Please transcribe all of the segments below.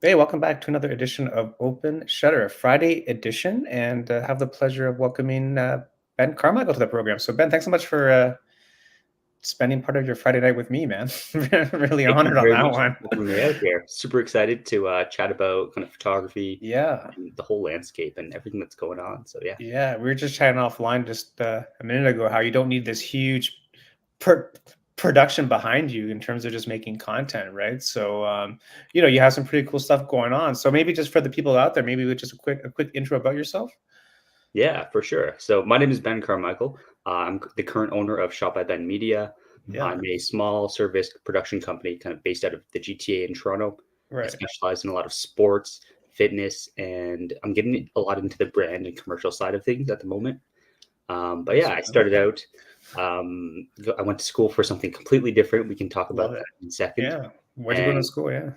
Hey, welcome back to another edition of Open Shutter, a Friday edition, and have the pleasure of welcoming Ben Carmichael to the program. So, Ben, thanks so much for spending part of your Friday night with me, man. Really Thank you honored on very that much one. for having me out here. Super excited to chat about kind of photography Yeah, and the whole landscape and everything that's going on. So yeah, yeah. We were just chatting offline just a minute ago how you don't need this huge pr- production behind you in terms of just making content, right? So, you have some pretty cool stuff going on. So maybe just for the people out there, maybe with just a quick intro about yourself. yeah, for sure. So my name is Ben Carmichael. I'm the current owner of Shop by Ben Media. Yeah, I'm a small service production company, kind of based out of the GTA in Toronto. I right. specialize in a lot of sports, fitness, and I'm getting a lot into the brand and commercial side of things at the moment. But yeah, I Awesome, man. started out. I went to school for something completely different. We can talk about Love it. that in a second. Yeah. Where'd you go to And school? Yeah.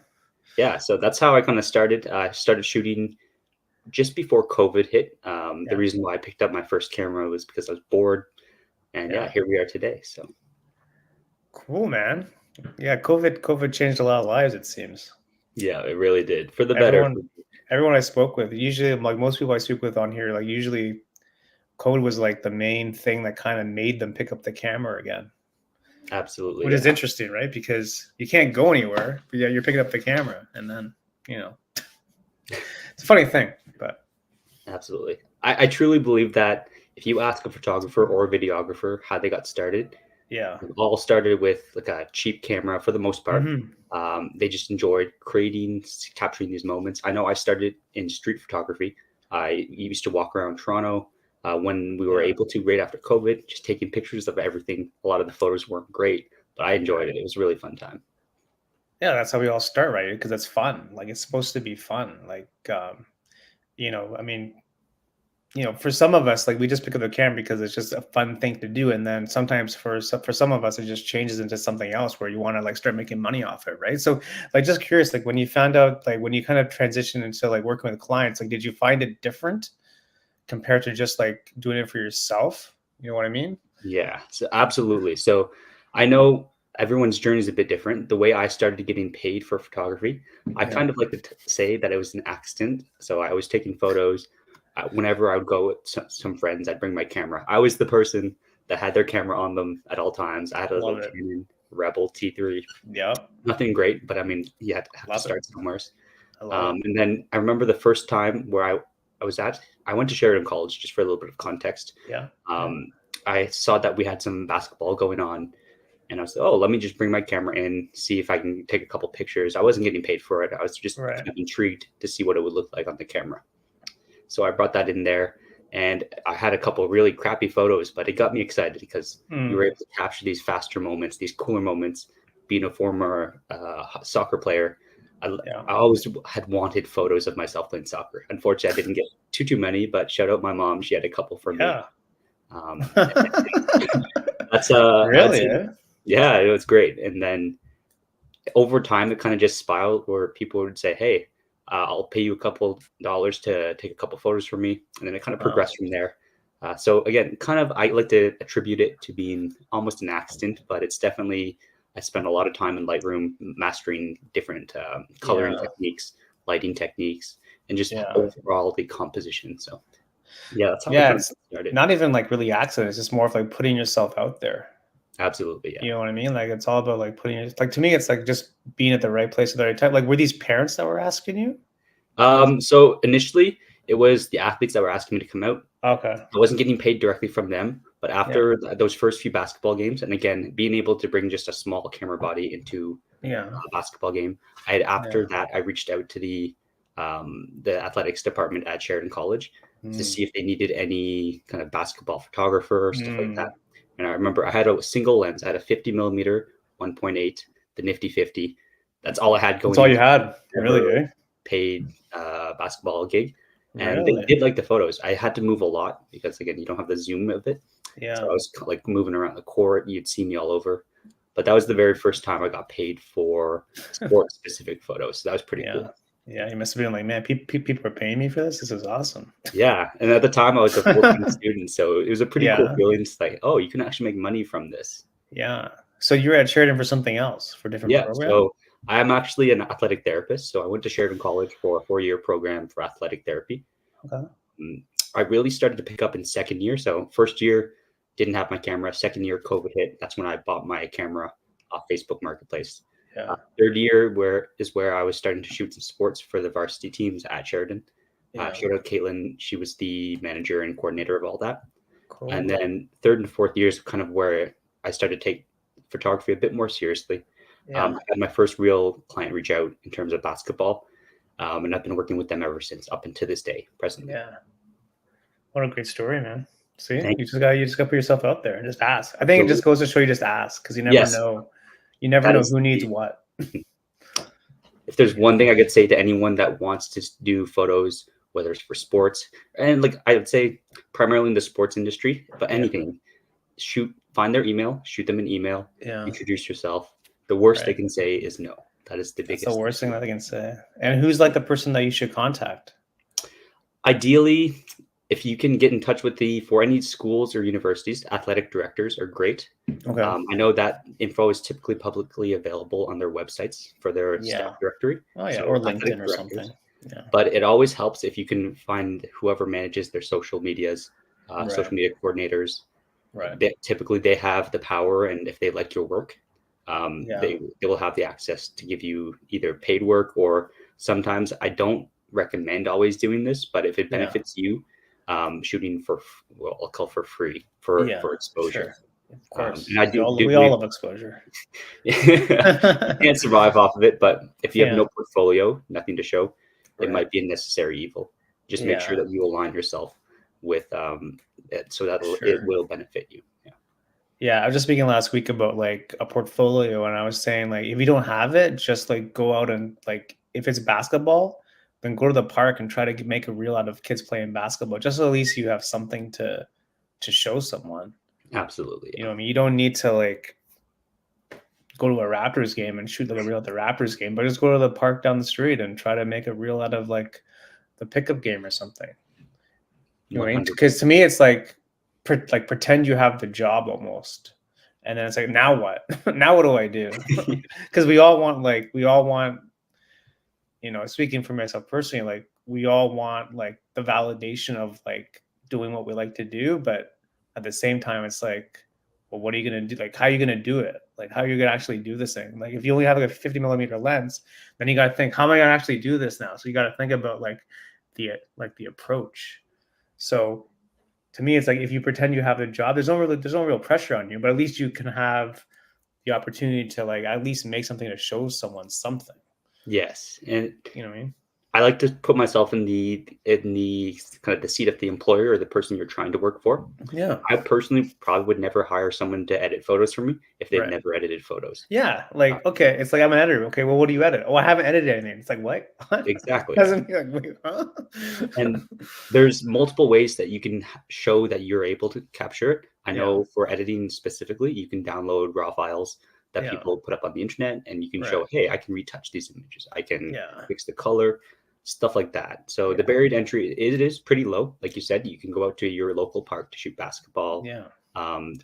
yeah, so that's how I kind of started. I started shooting just before COVID hit. The Yeah. reason why I picked up my first camera was because I was bored, and yeah, Yeah. here we are today. So Cool, man. Yeah. COVID changed a lot of lives, it seems. yeah, it really did for the better. Everyone, everyone I spoke with, usually like most people I speak with on here, like usually COVID was like the main thing that kind of made them pick up the camera again, Absolutely, which is yeah, interesting, right? Because you can't go anywhere, but yeah, you're picking up the camera. And then, you know, it's a funny thing, but absolutely. I truly believe that if you ask a photographer or a videographer how they got started, yeah. it all started with like a cheap camera for the most part. Hmm. They just enjoyed capturing these moments. I know I started in street photography. I used to walk around Toronto when we were Yeah. able to, right after COVID, just taking pictures of everything. A lot of the photos weren't great, but I enjoyed Right. it. It was a really fun time. Yeah. That's how we all start, right? Because it's fun. Like it's supposed to be fun. Like, I mean, for some of us, like we just pick up the camera because it's just a fun thing to do, and then sometimes for some of us, it just changes into something else where you want to like start making money off it, right? So, like, just curious, like when you found out, like when you kind of transitioned into like working with clients, like did you find it different compared to just like doing it for yourself? You know what I mean? Yeah, so absolutely. So I know everyone's journey is a bit different. The way I started getting paid for photography, I Yeah. kind of like to say that it was an accident. So I was taking photos. Whenever I would go with some friends, I'd bring my camera. I was the person that had their camera on them at all times. I had a Love little it. Canon Rebel T3. Yep. Nothing great, but I mean, you have to Love it. start somewhere. I love it. And then I remember the first time where I went to Sheridan College just for a little bit of context. Yeah. Yeah. um, I saw that we had some basketball going on, and I was like, "Oh, let me just bring my camera in, see if I can take a couple pictures." I wasn't getting paid for it. I was just Right. kind of intrigued to see what it would look like on the camera. So I brought that in there, and I had a couple really crappy photos, but it got me excited because you were Mm. able to capture these faster moments, these cooler moments. Being a former soccer player, I, Yeah. I always had wanted photos of myself playing soccer. Unfortunately, I didn't get too many, but shout out my mom; she had a couple for me. Yeah. Um, that's Really? Eh? yeah, it was great. And then over time, it kind of just spiraled where people would say, "Hey, I'll pay you a couple dollars to take a couple photos for me," and then it kind of Wow. progressed from there. So again, kind of, I like to attribute it to being almost an accident, but it's definitely, I spent a lot of time in Lightroom mastering different coloring Yeah. techniques, lighting techniques, and just Yeah. overall the composition. So yeah, that's how I Yeah, kind of it's started. not even like really accident. It's just more of like putting yourself out there. Absolutely, yeah. You know what I mean? Like it's all about like putting like to me, it's like just being at the right place at the right time. Like were these parents that were asking you? Was So initially, it was the athletes that were asking me to come out. okay. I wasn't getting paid directly from them, but Yeah. after those first few basketball games, and again, being able to bring just a small camera body into Yeah. a basketball game, after Yeah. that I reached out to the athletics department at Sheridan College to Mm. see if they needed any kind of basketball photographer or stuff like that. Mm. And I remember I had a single lens. I had a 50 millimeter 1.8, the Nifty 50. That's all I had That's going all you into had, really, ever eh? paid basketball gig, and they Really? did like the photos. I had to move a lot because again, you don't have the zoom of it, so Yeah. I was like moving around the court. You'd see me all over, but that was the very first time I got paid for sport specific photos. So that was pretty Yeah. cool. Yeah. You must have been like, man, people are paying me for this. This is awesome. Yeah, and at the time I was a full-time student, so it was a pretty cool Yeah. feeling. It's like, oh, you can actually make money from this. Yeah. So you were at Sheridan for something else, for a different Yeah, program? so I am actually an athletic therapist. So I went to Sheridan College for a 4-year program for athletic therapy. Okay. Mm, I really started to pick up in second year. So first year, didn't have my camera. Second year, COVID hit. That's when I bought my camera off Facebook Marketplace. Yeah. Third year where I was starting to shoot some sports for the varsity teams at Sheridan. Yeah. Shout out Caitlin. She was the manager and coordinator of all that. And Cool. then third and fourth years, kind of where I started to take photography a bit more seriously. Yeah. I had my first real client reach out in terms of basketball, and I've been working with them ever since, up until this day, presently. Yeah. What a great story, man. See, Thank you just got to put yourself out there and just ask. I think it just goes to show you just ask, because you never Yes, know. You never that know is who needs the- what. if there's one thing I could say to anyone that wants to do photos, whether it's for sports, and like I would say primarily in the sports industry, but anything, find their email, shoot them an email, Yeah. introduce yourself. The worst they Right. can say is no. That is the That's biggest. the worst thing that they can say. And who's like the person that you should contact? Ideally, if you can get in touch with for any schools or universities, athletic directors are great. Okay. I know that info is typically publicly available on their websites for their Yeah. staff directory. Oh yeah, So or athletic LinkedIn or directors. something. Yeah. But it always helps if you can find whoever manages their social medias, social Right. media coordinators. Right. Typically, they have the power, and if they like your work, Yeah. they will have the access to give you either paid work, or sometimes I don't recommend always doing this, but if it Yeah. benefits you, shooting for, well, I'll call for free for exposure. Sure. Of course. And I do we all love exposure. you can't survive off of it, but if you have no Yeah. portfolio, nothing to show, it Right. might be a necessary evil. Just make sure Yeah. that you align yourself with it, so that it Sure. will benefit you. Yeah. Yeah, I was just speaking last week about like a portfolio, and I was saying like if you don't have it, just like go out and like if it's basketball, then go to the park and try to make a reel out of kids playing basketball. Just so at least you have something to show someone. Absolutely. You know what I mean? You don't need to like go to a Raptors game and shoot like a reel at the Raptors game, but just go to the park down the street and try to make a reel out of like the pickup game or something. You know what I mean? 100%. Because to me, it's like pretend you have the job almost, and then it's like, now what? Now what do I do? Because we all want, you know, speaking for myself personally, like we all want like the validation of like doing what we like to do, but at the same time, it's like, well, what are you gonna do? Like, how are you gonna do it? Like, how are you gonna actually do this thing? Like, if you only have like a 50mm lens, then you gotta think, how am I gonna actually do this now? So you gotta think about like the approach. So to me, it's like if you pretend you have a job, there's no real pressure on you, but at least you can have the opportunity to like at least make something to show someone something. Yes, and You know what I mean? I like to put myself in the kind of the seat of the employer or the person you're trying to work for. Yeah. I personally probably would never hire someone to edit photos for me if they've Right. never edited photos. Yeah. Like, okay, it's like I'm an editor. Okay, well, what do you edit? Oh, I haven't edited anything. It's like, what? Exactly. Doesn't mean like, wait, huh? And there's multiple ways that you can show that you're able to capture it. I know for editing specifically, you can download raw files that people put up on the internet, and you can show, hey, I can retouch these images. I can fix the color, stuff like that. So the barrier to entry, it is pretty low. Like you said, you can go out to your local park to shoot basketball. Yeah.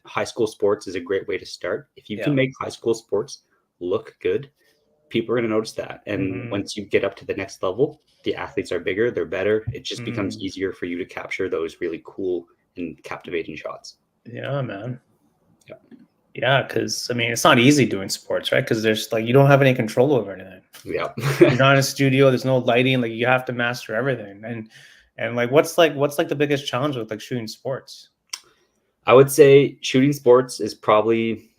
High school sports is a great way to start. If you can make high school sports look good, people are going to notice that. And once you get up to the next level, the athletes are bigger, they're better. It just becomes easier for you to capture those really cool and captivating shots. Yeah, man. Yeah. Yeah, because I mean, it's not easy doing sports, right? Because there's like you don't have any control over anything. Yeah. You're not in a studio. There's no lighting. Like you have to master everything. And like, what's the biggest challenge with like shooting sports? I would say shooting sports is probably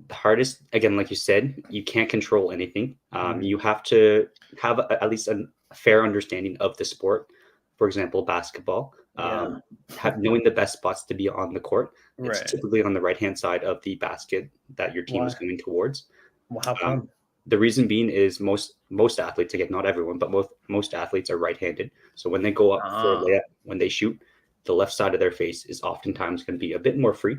the hardest. Again, like you said, you can't control anything. You have to have at least a fair understanding of the sport. For example, basketball. Knowing the best spots to be on the court. It's typically on the right-hand side of the basket that your team is going towards. Well, how come? The reason being is most athletes, again, not everyone, but most athletes are right-handed. So when they go up for a layup, when they shoot, the left side of their face is oftentimes going to be a bit more free.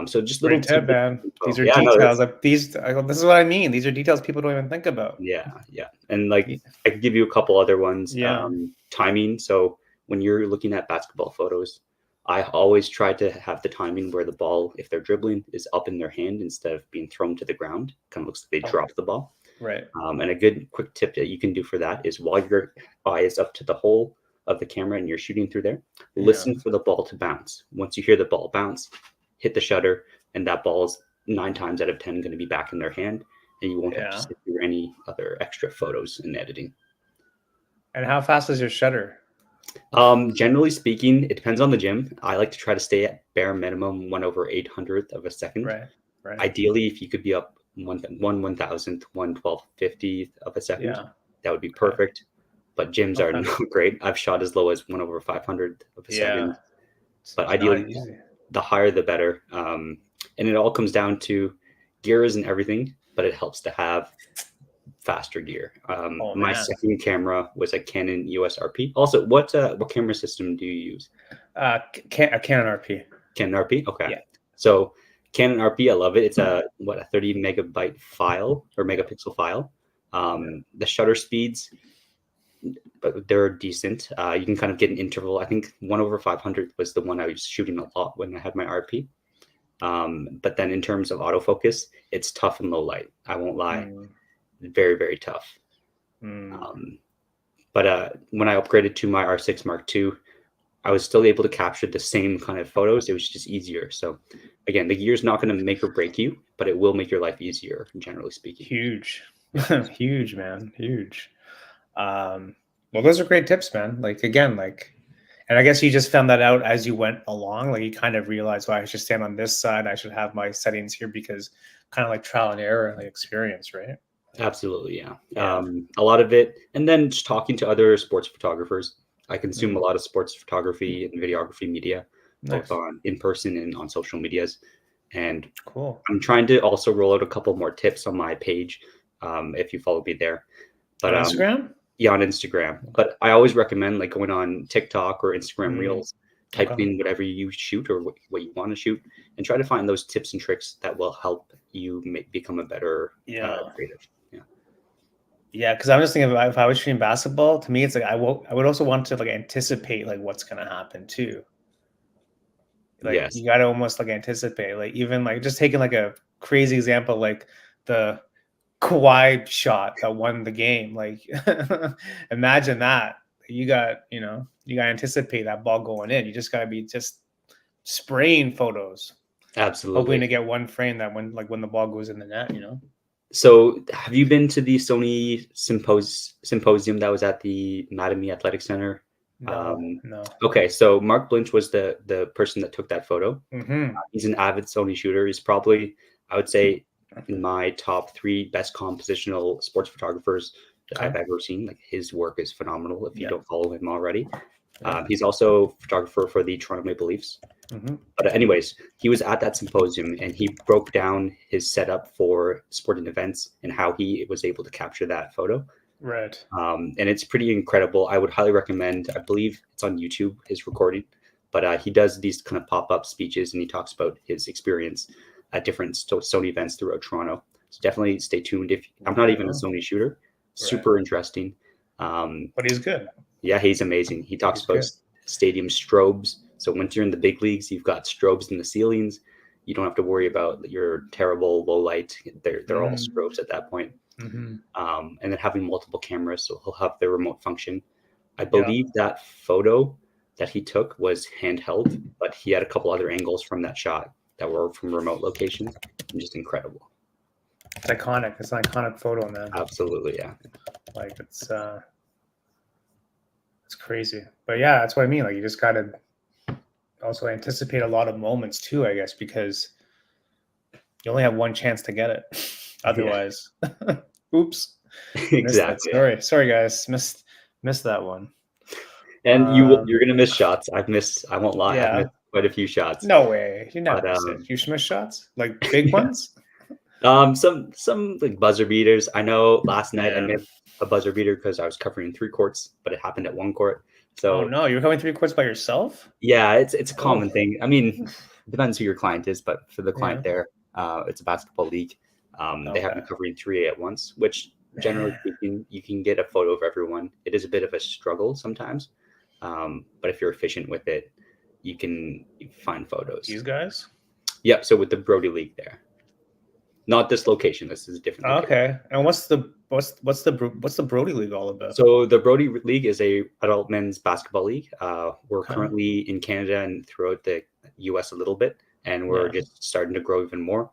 So just little tips, man. These are details. Like this is what I mean. These are details people don't even think about. Yeah. And like I could give you a couple other ones. Timing. So when you're looking at basketball photos, I always try to have the timing where the ball, if they're dribbling, is up in their hand instead of being thrown to the ground. Kind of looks like they dropped the ball. Right. And a good quick tip that you can do for that is while your eye is up to the hole of the camera and you're shooting through there, Yeah. listen for the ball to bounce. Once you hear the ball bounce, hit the shutter, and that ball's 9 times out of 10 going to be back in their hand, and you won't have to Yeah. sit through any other extra photos and editing. And how fast is your shutter? Generally speaking, it depends on the gym. I like to try to stay at bare minimum 1/800th of a second. Right. Right. Ideally, if you could be up 1/1000th, 1/1250th of a second, Yeah. that would be Okay. perfect. But gyms are Okay. not great. I've shot as low as 1/500th of a Yeah. second. But It's not ideally, easy. the higher the better. And it all comes down to gear isn't everything, but it helps to have faster gear. Oh My man. second camera was a Canon EOS RP. Also, what camera system do you use? A Canon RP. Canon RP. Okay, Yeah. so Canon RP, I love it. It's a 30 megabyte file or megapixel file. The shutter speeds, but they're decent. You can kind of get an interval. I think 1/500 was the one I was shooting a lot when I had my RP. But then in terms of autofocus, it's tough in low light. I won't lie. Mm. Very, very tough. Mm. But when I upgraded to my R6 Mark II, I was still able to capture the same kind of photos. It was just easier. So again, the gear's not going to make or break you, but it will make your life easier, generally speaking. Huge. Yeah. Huge, man. Huge. Well, those are great tips, man. Like again, like, and I guess you just found that out as you went along. Like you kind of realized, well, I should stand on this side. I should have my settings here because kind of like trial and error and like experience, right? Absolutely, yeah. Yeah. A lot of it, and then just talking to other sports photographers. I consume a Mm. lot of sports photography and videography media, both Nice. on in person and on social medias. And Cool. I'm trying to also roll out a couple more tips on my page, if you follow me there. But On Instagram? yeah, on Instagram. Okay. But I always recommend like going on TikTok or Instagram Mm. Reels, type Okay. in whatever you shoot or what you want to shoot, and try to find those tips and tricks that will help you become a better Yeah. creative. Yeah. Yeah, because I'm just thinking about if I was shooting basketball, to me, it's like I would also want to like anticipate like what's gonna happen too. Like Yes. you gotta almost like anticipate, like even like just taking like a crazy example, like the Kawhi shot that won the game. Like imagine that. You gotta anticipate that ball going in. You just gotta be just spraying photos, hoping Absolutely. to get one frame that when the ball goes in the net. So, have you been to the Sony symposium that was at the Mattamy Athletic Center? No, Um, no. okay, so Mark Blinch was the person that took that photo. Mm-hmm. He's an avid Sony shooter. He's probably, I would say, in my top 3 best compositional sports photographers that I've Okay. ever seen. Like his work is phenomenal. If you Yeah. don't follow him already, Yeah. he's also photographer for the Toronto Maple Leafs. Mm-hmm. But anyways, he was at that symposium and he broke down his setup for sporting events and how he was able to capture that photo. Right. And it's pretty incredible. I would highly recommend. I believe it's on YouTube, his recording, but he does these kind of pop-up speeches and he talks about his experience at different Sony events throughout Toronto. So definitely stay tuned. If I'm not Right even a on. Sony shooter, Right. super interesting. Um, But he's good. yeah, he's amazing. He talks He's about good. stadium strobes. So once you're in the big leagues, you've got strobes in the ceilings. You don't have to worry about your terrible low light. They're all Mm-hmm. strobes at that point. Mm-hmm. And then having multiple cameras, so he'll have the remote function. I Yeah. believe that photo that he took was handheld, but he had a couple other angles from that shot that were from remote locations, and just incredible. It's iconic. It's an iconic photo, man. Absolutely, yeah. Like it's crazy. But yeah, that's what I mean. Like you just gotta also anticipate a lot of moments too, I guess, because you only have one chance to get it. Yeah, Otherwise, oops, missed it. exactly. Yeah. Sorry, guys, missed that one. And Um, you're gonna miss shots. I won't lie. I've yeah, missed quite a few shots. no way. You never But miss it. You miss shots like big yeah. ones. Some like buzzer beaters. I know last night I Yeah. missed a buzzer beater because I was covering 3 courts, but it happened at 1 court. Oh So no, you're coming 3 quarters by yourself. yeah, it's a Oh, common thing. I mean, it depends who your client is, but for the yeah. client there, it's a basketball league. They have Okay. me covering 3 at once, which generally Man, speaking, you can get a photo of everyone. It is a bit of a struggle sometimes, but if you're efficient with it, you can find photos. these guys. Yep. So with the Brody League there. Not this location. This is a different location. Okay. And what's the Brody League all about? So the Brody League is a adult men's basketball league. We're Okay. currently in Canada and throughout the US a little bit, and we're Yeah. just starting to grow even more.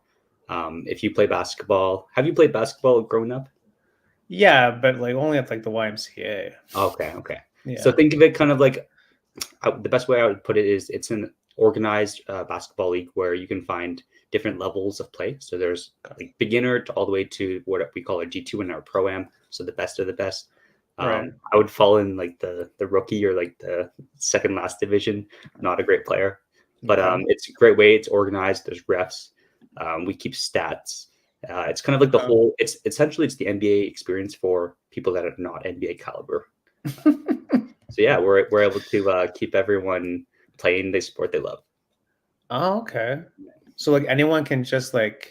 If you play basketball, have you played basketball growing up? Yeah, but like only at like the YMCA. Okay. Yeah. So think of it kind of like the best way I would put it is it's an organized basketball league where you can find different levels of play. So there's like beginner to all the way to what we call our G2 and our Pro-Am. So the best of the best. Right. I would fall in like the rookie or like the second last division. Not a great player, but Okay. it's a great way. It's organized. There's refs. We keep stats. It's kind of like the whole. It's essentially the NBA experience for people that are not NBA caliber. So yeah, we're able to keep everyone playing the sport they love. Oh, okay. So like anyone can just like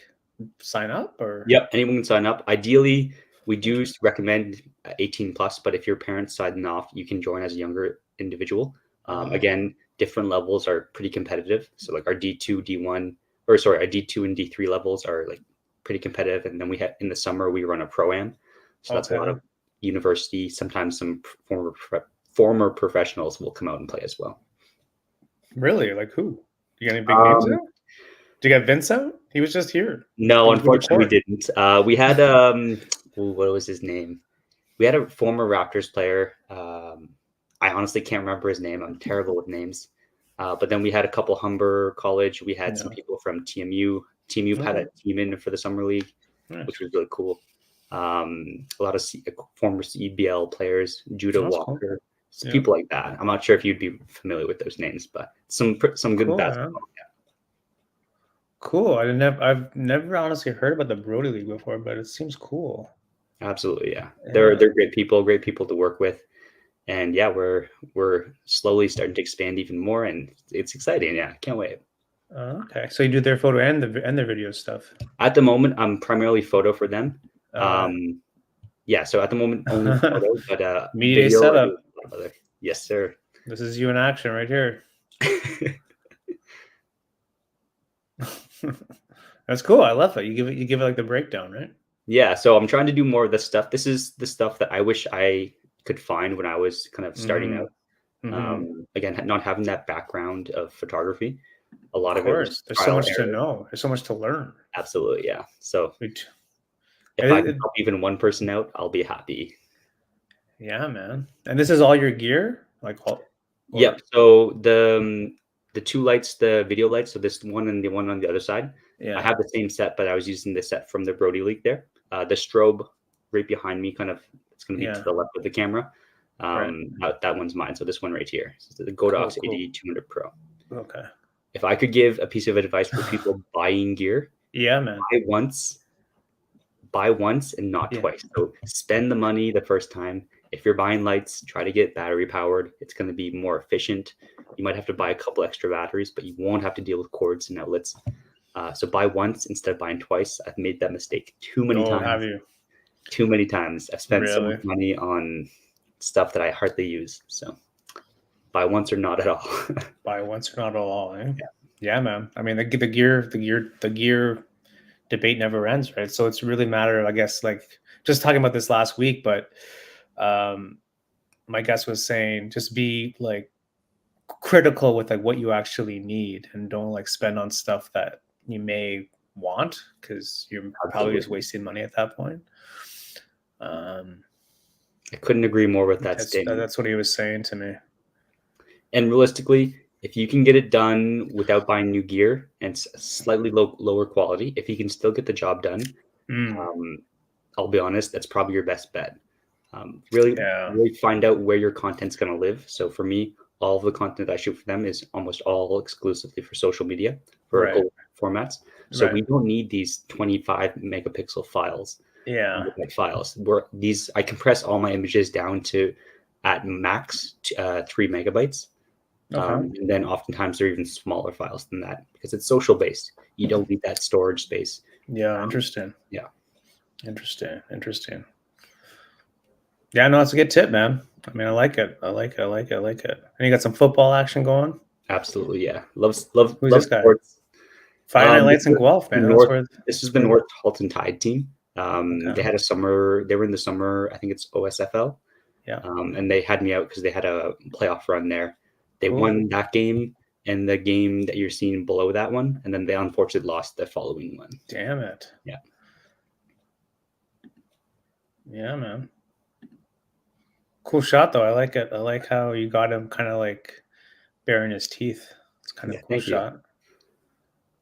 sign up or? Yep, anyone can sign up. Ideally, we do recommend 18 plus, but if your parents sign off, you can join as a younger individual. Again, different levels are pretty competitive. So like our D2, D1, or sorry, our D2 and D3 levels are like pretty competitive. And then we have in the summer we run a Pro-Am. So that's a lot of university, sometimes some former professionals will come out and play as well. Really? Like who? You got any big names out? Did you get Vince out? He was just here. No, unfortunately, we didn't. We had what was his name? We had a former Raptors player. I honestly can't remember his name. I'm terrible with names. But then we had a couple Humber College. We had some people from TMU. TMU had a team in for the summer league, which was really cool. A lot of former CBL players, Judah Walker, people like that. I'm not sure if you'd be familiar with those names, but some good basketball. Yeah. Cool. I've never honestly heard about the Brody League before, but it seems cool. Absolutely, yeah. They're great people to work with, and yeah, we're slowly starting to expand even more, and it's exciting. Yeah, can't wait. Okay, so you do their photo and their video stuff. At the moment, I'm primarily photo for them. Yeah, so at the moment only photo, but media video setup. Yes, sir. This is you in action right here. That's cool. I love it. You give it like the breakdown, right? Yeah. So I'm trying to do more of this stuff. This is the stuff that I wish I could find when I was kind of starting out. Again, not having that background of photography. A lot of it was there's so much to know. There's so much to learn. Absolutely, yeah. So if I can help even one person out, I'll be happy. Yeah, man. And this is all your gear, like all. Yep. So the two lights, the video lights, so this one and the one on the other side. Yeah. I have the same set, but I was using the set from the Brody League there. The strobe right behind me, kind of, it's going to be to the left of the camera. That one's mine. So this one right here, so the Godox 8200 Pro. Okay. If I could give a piece of advice for people buying gear, man, buy once and not twice. So spend the money the first time. If you're buying lights, try to get battery powered. It's going to be more efficient. You might have to buy a couple extra batteries, but you won't have to deal with cords and outlets. So buy once instead of buying twice. I've made that mistake too many times. Have you? Too many times. I've spent so much money on stuff that I hardly use. So buy once or not at all. Buy once or not at all. Eh? Yeah, man. I mean, the gear debate never ends, right? So it's really matter, I guess, like just talking about this last week, but my guest was saying just be like critical with like what you actually need and don't like spend on stuff that you may want because you're probably just wasting money at that point. I couldn't agree more with that statement. That's what he was saying to me. And realistically, if you can get it done without buying new gear and slightly lower quality, if you can still get the job done, I'll be honest, that's probably your best bet. Really find out where your content's going to live. So for me, all of the content I shoot for them is almost all exclusively for social media, for formats. So we don't need these 25 megapixel files. I compress all my images down to at max 3 megabytes. And then oftentimes they're even smaller files than that because it's social based. You don't need that storage space. Interesting. Interesting. Yeah, no, it's a good tip, man. I mean, I like it. And you got some football action going? Absolutely, yeah. Love Who's this guy? Sports. Friday Night This Lights in was Guelph, the man. That's North. where. This is That's the where. North Halton Tide team. They Okay. had a summer. They were in the summer. I think it's OSFL. Yeah. And they had me out because they had a playoff run there. They Cool. won that game and the game that you're seeing below that one, and then they unfortunately lost the following one. Damn it. Yeah. Yeah, man. Cool shot though. I like it. I like how you got him kind of like baring his teeth. It's kind Yeah, of cool thank you. shot.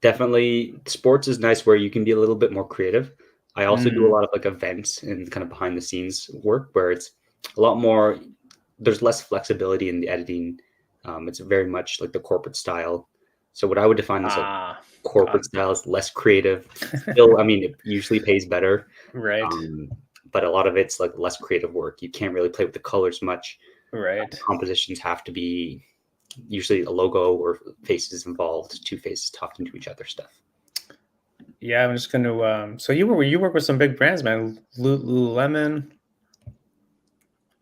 Definitely, sports is nice where you can be a little bit more creative. I also do a Mm. lot of like events and kind of behind the scenes work where it's a lot more. There's less flexibility in the editing. It's very much like the corporate style. So what I would define as like Ah, got corporate style is less creative. Still, I mean, it usually pays better, right. um, but a lot of it's like less creative work. You can't really play with the colors much. Right. Compositions have to be usually a logo or faces involved, two faces talking to each other stuff. Yeah, I'm just gonna. So you work with some big brands, man. Lululemon,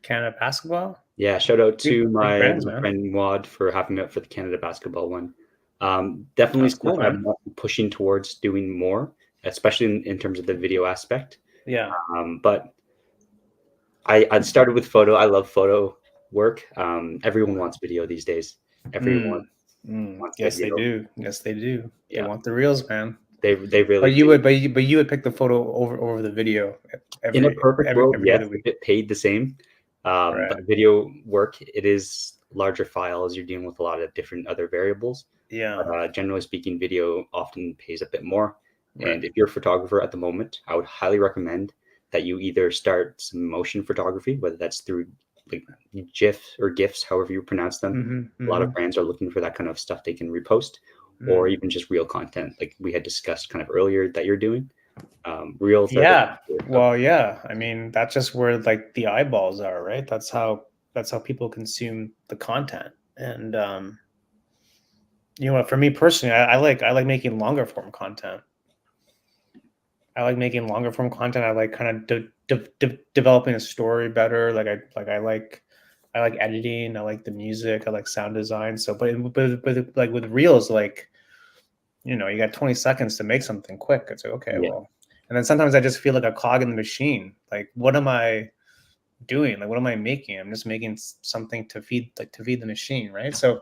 Canada Basketball. Yeah, shout out Big to big my brands, man. friend Wad for having me up for the Canada basketball one. Definitely That's stuff cool, man. I'm pushing towards doing more, especially in terms of the video aspect. Yeah. But I started with photo. I love photo work. Everyone wants video these days. Everyone Mm. Mm. wants Yes, they video. do. Yes, they do. They Yeah, want the reels, man. they really But you do. would, but you would pick the photo over the video In a perfect world, every day of yes, the if week. it paid the same. But Right. video work, it is larger files. You're dealing with a lot of different other variables. Yeah. But generally speaking, video often pays a bit more. Right. And if you're a photographer at the moment, I would highly recommend that you either start some motion photography, whether that's through like GIF or GIFs, however you pronounce them. Mm-hmm. A lot of Mm-hmm. brands are looking for that kind of stuff they can repost, or Mm. even just real content, like we had discussed kind of earlier that you're doing. Reels are the Yeah. future of Well, yeah. I mean, that's just where like the eyeballs are, right? That's how people consume the content. And you know what, for me personally, I like making longer form content. I like making longer form content. I like kind of developing a story better. I like editing. I like the music. I like sound design. So, but like with reels, like you know, you got 20 seconds to make something quick. It's like okay, yeah, well, and then sometimes I just feel like a cog in the machine. Like, what am I doing? Like, what am I making? I'm just making something to feed the machine, right? So,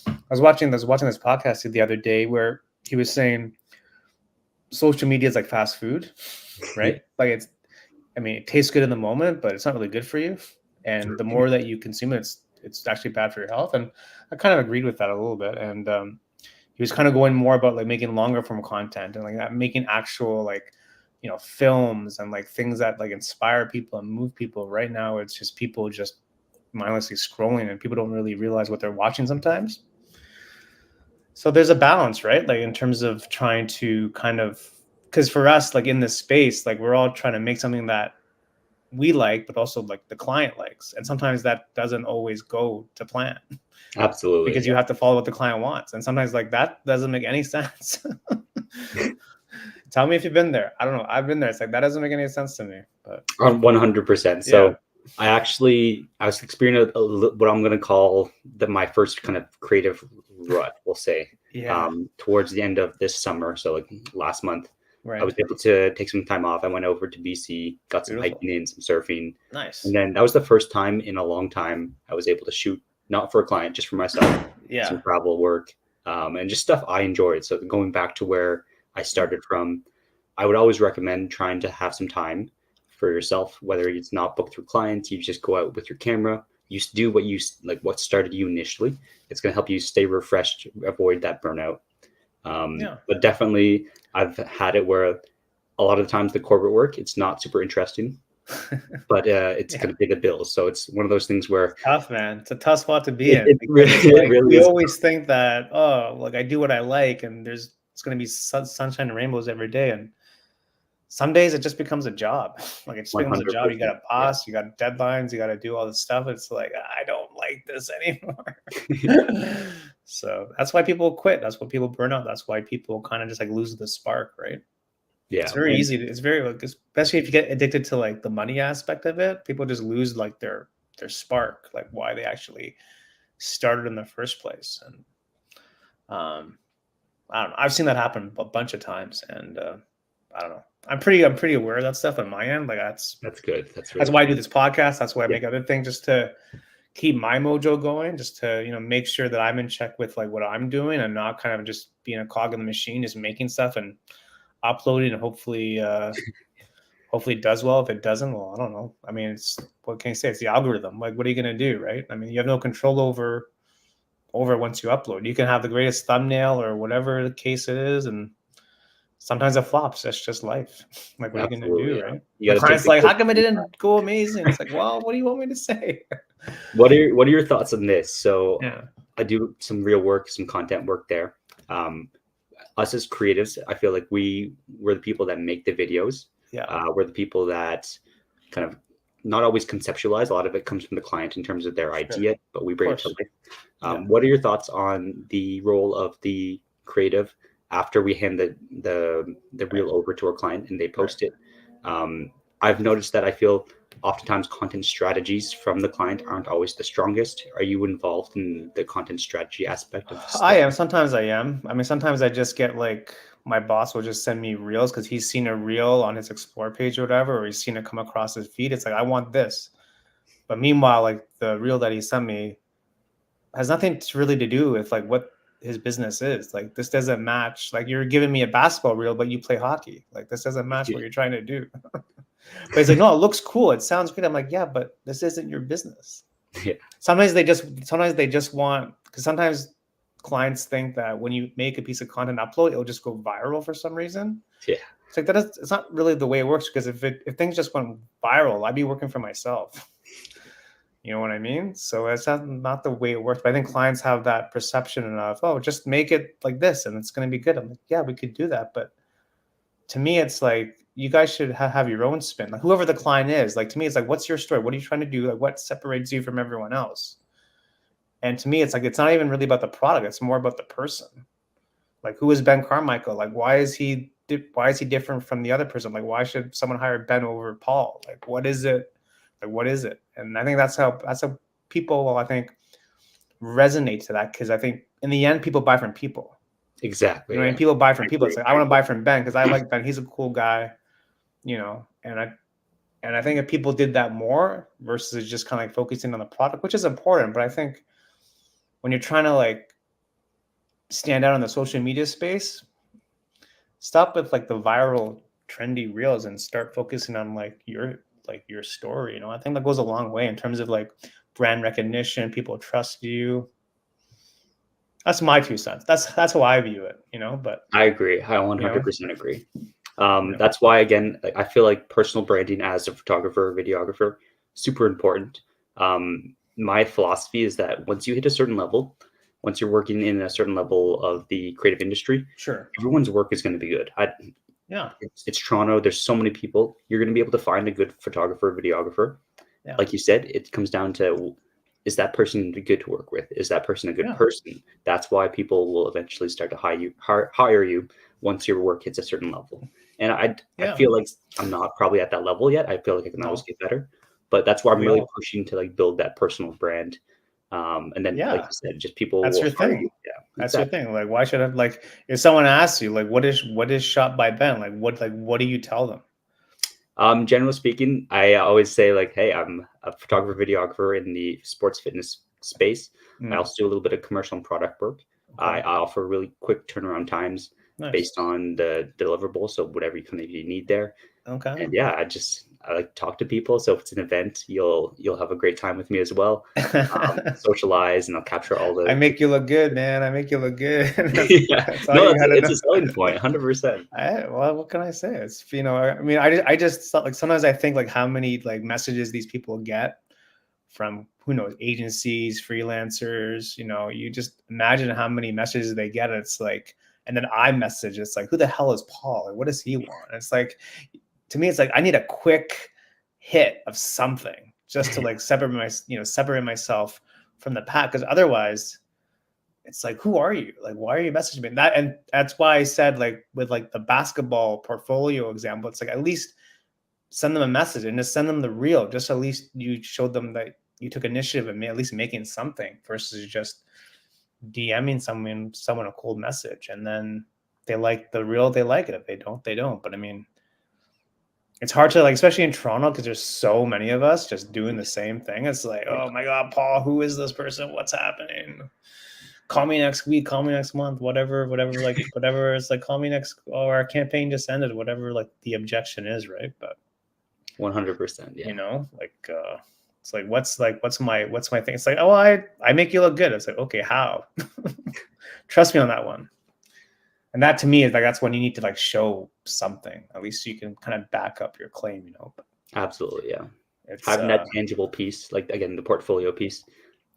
I was watching this podcast the other day where he was saying social media is like fast food, yeah, right? Like I mean, it tastes good in the moment, but it's not really good for you. And the more that you consume it, it's actually bad for your health. And I kind of agreed with that a little bit. And he was kind of going more about like making longer form content and like that, making actual like you know films and like things that like inspire people and move people. Right now, it's just people just mindlessly scrolling, and people don't really realize what they're watching sometimes. So there's a balance, right? Like in terms of trying to kind of because for us, like in this space, like we're all trying to make something that we like, but also like the client likes. And sometimes that doesn't always go to plan absolutely. because you have to follow what the client wants. And sometimes like that doesn't make any sense. Yeah. Tell me if you've been there. I don't know. I've been there. It's like that doesn't make any sense to me. But 100%. yeah. So I was experiencing what I'm going to call my first kind of creative rut, we'll say, Yeah. towards the end of this summer. So like last month, I was Right. able to take some time off. I went over to BC, got some Beautiful. hiking in, some surfing. And Nice. then that was the first time in a long time I was able to shoot, not for a client, just for myself, some Yeah. travel work, and just stuff I enjoyed. So going back to where I started from, I would always recommend trying to have some time for yourself, whether it's not booked through clients, you just go out with your camera, you do what you like, what started you initially. It's going to help you stay refreshed, avoid that burnout. Yeah. But definitely, I've had it where a lot of times the corporate work, it's not super interesting, but it's Yeah. going to pay the bills. So it's one of those things where Tough, man. It's a tough spot to be it, in it, because really, it's it like really we is. always think that, oh, like I do what I like and there's it's gonna be sunshine and rainbows every day. And some days it just becomes a job. Like it just becomes a job. You 100%. got a Yeah. boss, you got deadlines, you got to do all this stuff. It's like I don't like this anymore. So that's why people quit. That's why people burn out. That's why people kind of just like lose the spark, right? It's Yeah. very And easy. It's very like, especially if you get addicted to like the money aspect of it. People just lose like their spark, like why they actually started in the first place. And um, I don't know. I've seen that happen a bunch of times, and I don't know. I'm pretty aware of that stuff on my end. Like That's good. That's that's really why I good. do this podcast. That's why I Yeah, make other things, just to keep my mojo going, just to make sure that I'm in check with like what I'm doing, and not kind of just being a cog in the machine, just making stuff and uploading, and hopefully it does well. If it doesn't, well, I don't know. I mean, it's what can you say? It's the algorithm. Like, what are you gonna do, right? I mean, you have no control over once you upload. You can have the greatest thumbnail or whatever the case it is, and sometimes it flops. That's just life. Like, what are you gonna absolutely. do, Yeah, right? you The got to take client's the like, good. how come it didn't go amazing? It's like, well, what do you want me to say? What are your thoughts on this? So Yeah, I do some real work, some content work there. Um, us as creatives, I feel like we're the people that make the videos. yeah, We're the people that kind of not always conceptualize. A lot of it comes from the client in terms of their sure, idea, but we of bring it to course. life. Yeah. What are your thoughts on the role of the creative after we hand the Right, reel over to our client and they right. post it? Um, I've noticed that I feel oftentimes content strategies from the client aren't always the strongest. Are you involved in the content strategy aspect of I stuff? am. Sometimes I am. I mean, sometimes I just get like my boss will just send me reels because he's seen a reel on his explore page or whatever, or he's seen it come across his feed. It's like, I want this. But meanwhile, like the reel that he sent me has nothing really to do with like what his business is. Like, this doesn't match. Like, you're giving me a basketball reel, but you play hockey. Like, this doesn't match what you're trying to do. But he's like, no, it looks cool. It sounds good. I'm like, yeah, but this isn't your business. Yeah, Sometimes they just want, because sometimes clients think that when you make a piece of content upload, it'll just go viral for some reason. yeah, It's like it's not really the way it works, because if things just went viral, I'd be working for myself. You know what I mean? So that's not the way it works. But I think clients have that perception of, oh, just make it like this and it's going to be good. I'm like, yeah, we could do that. But to me, it's like, you guys should have your own spin. Like, whoever the client is, like, to me, it's like, what's your story? What are you trying to do? Like, what separates you from everyone else? And to me, it's like, it's not even really about the product. It's more about the person. Like, who is Ben Carmichael? Like, why is he different from the other person? Like, why should someone hire Ben over Paul? Like, what is it? Like, what is it? And I think that's how people, I think, resonate to that, because I think in the end, people buy from people. You know exactly. what I mean? Yeah, People buy from I people. It's agree. like, I I want to agree. buy from Ben because I like Ben. He's a cool guy, and I think if people did that more versus just kind of like focusing on the product, which is important, but I think when you're trying to like stand out in the social media space, stop with like the viral trendy reels and start focusing on like your story. I think that goes a long way in terms of like brand recognition. People trust you. That's my 2 cents. That's how I view it. But I agree. I you know 100% agree. you know That's why, again, I feel like personal branding as a photographer, videographer, super important. My philosophy is that once you hit a certain level, once you're working in a certain level of the creative industry, Sure. everyone's work is going to be good. Yeah. It's Toronto. There's so many people. You're going to be able to find a good photographer, videographer. Yeah. Like you said, it comes down to, is that person good to work with? Is that person a good Yeah. person? That's why people will eventually start to hire you once your work hits a certain level. And I Yeah. feel like I'm not probably at that level yet. I feel like I can always No, get better, but that's why I'm we really all. pushing to like build that personal brand. And then, like Yeah. you said, just people That's will your hire you. thing. Yeah, That's your exactly. thing. Like, why should I, like, if someone asks you, like, what is shot by Ben? Like, what do you tell them? Generally speaking, I always say like, hey, I'm a photographer, videographer in the sports fitness space. I Mm, also do a little bit of commercial and product work. okay. I offer really quick turnaround times Nice. based on the deliverable, so whatever you need there. Okay. And yeah, I like to talk to people. So if it's an event, you'll have a great time with me as well. Socialize, and I'll capture all I the make you look good, man. I make you look good. that's yeah. that's all No, you gotta it's know. a selling point, 100%. Well, what can I say? I mean, I just thought, like, sometimes I think, like, how many like messages these people get from, who knows, agencies, freelancers. You just imagine how many messages they get. It's like, and then I message. It's like, who the hell is Paul? Like, what does he want? It's like, to me, it's like, I need a quick hit of something just to like separate myself from the pack, because otherwise it's like, who are you? Like, why are you messaging me? And that's why I said, like, with like the basketball portfolio example, it's like, at least send them a message and just send them the reel. Just at least you showed them that you took initiative and at least making something, versus just DMing someone a cold message, and then they like the reel, they like it. If they don't, they don't. But I mean, it's hard to like, especially in Toronto, because there's so many of us just doing the same thing. It's like, oh my God, Paul, who is this person? What's happening? Call me next week, call me next month, whatever, like whatever. It's like, call me next, or our campaign just ended, whatever like the objection is, right? But 100%. Yeah. you know, like it's like what's my thing? It's like, oh, I make you look good. It's like, okay, how? Trust me on that one. And that to me is like, that's when you need to like show something, at least so you can kind of back up your claim, you know. But Absolutely. Yeah. it's Having that tangible piece, like again, the portfolio piece,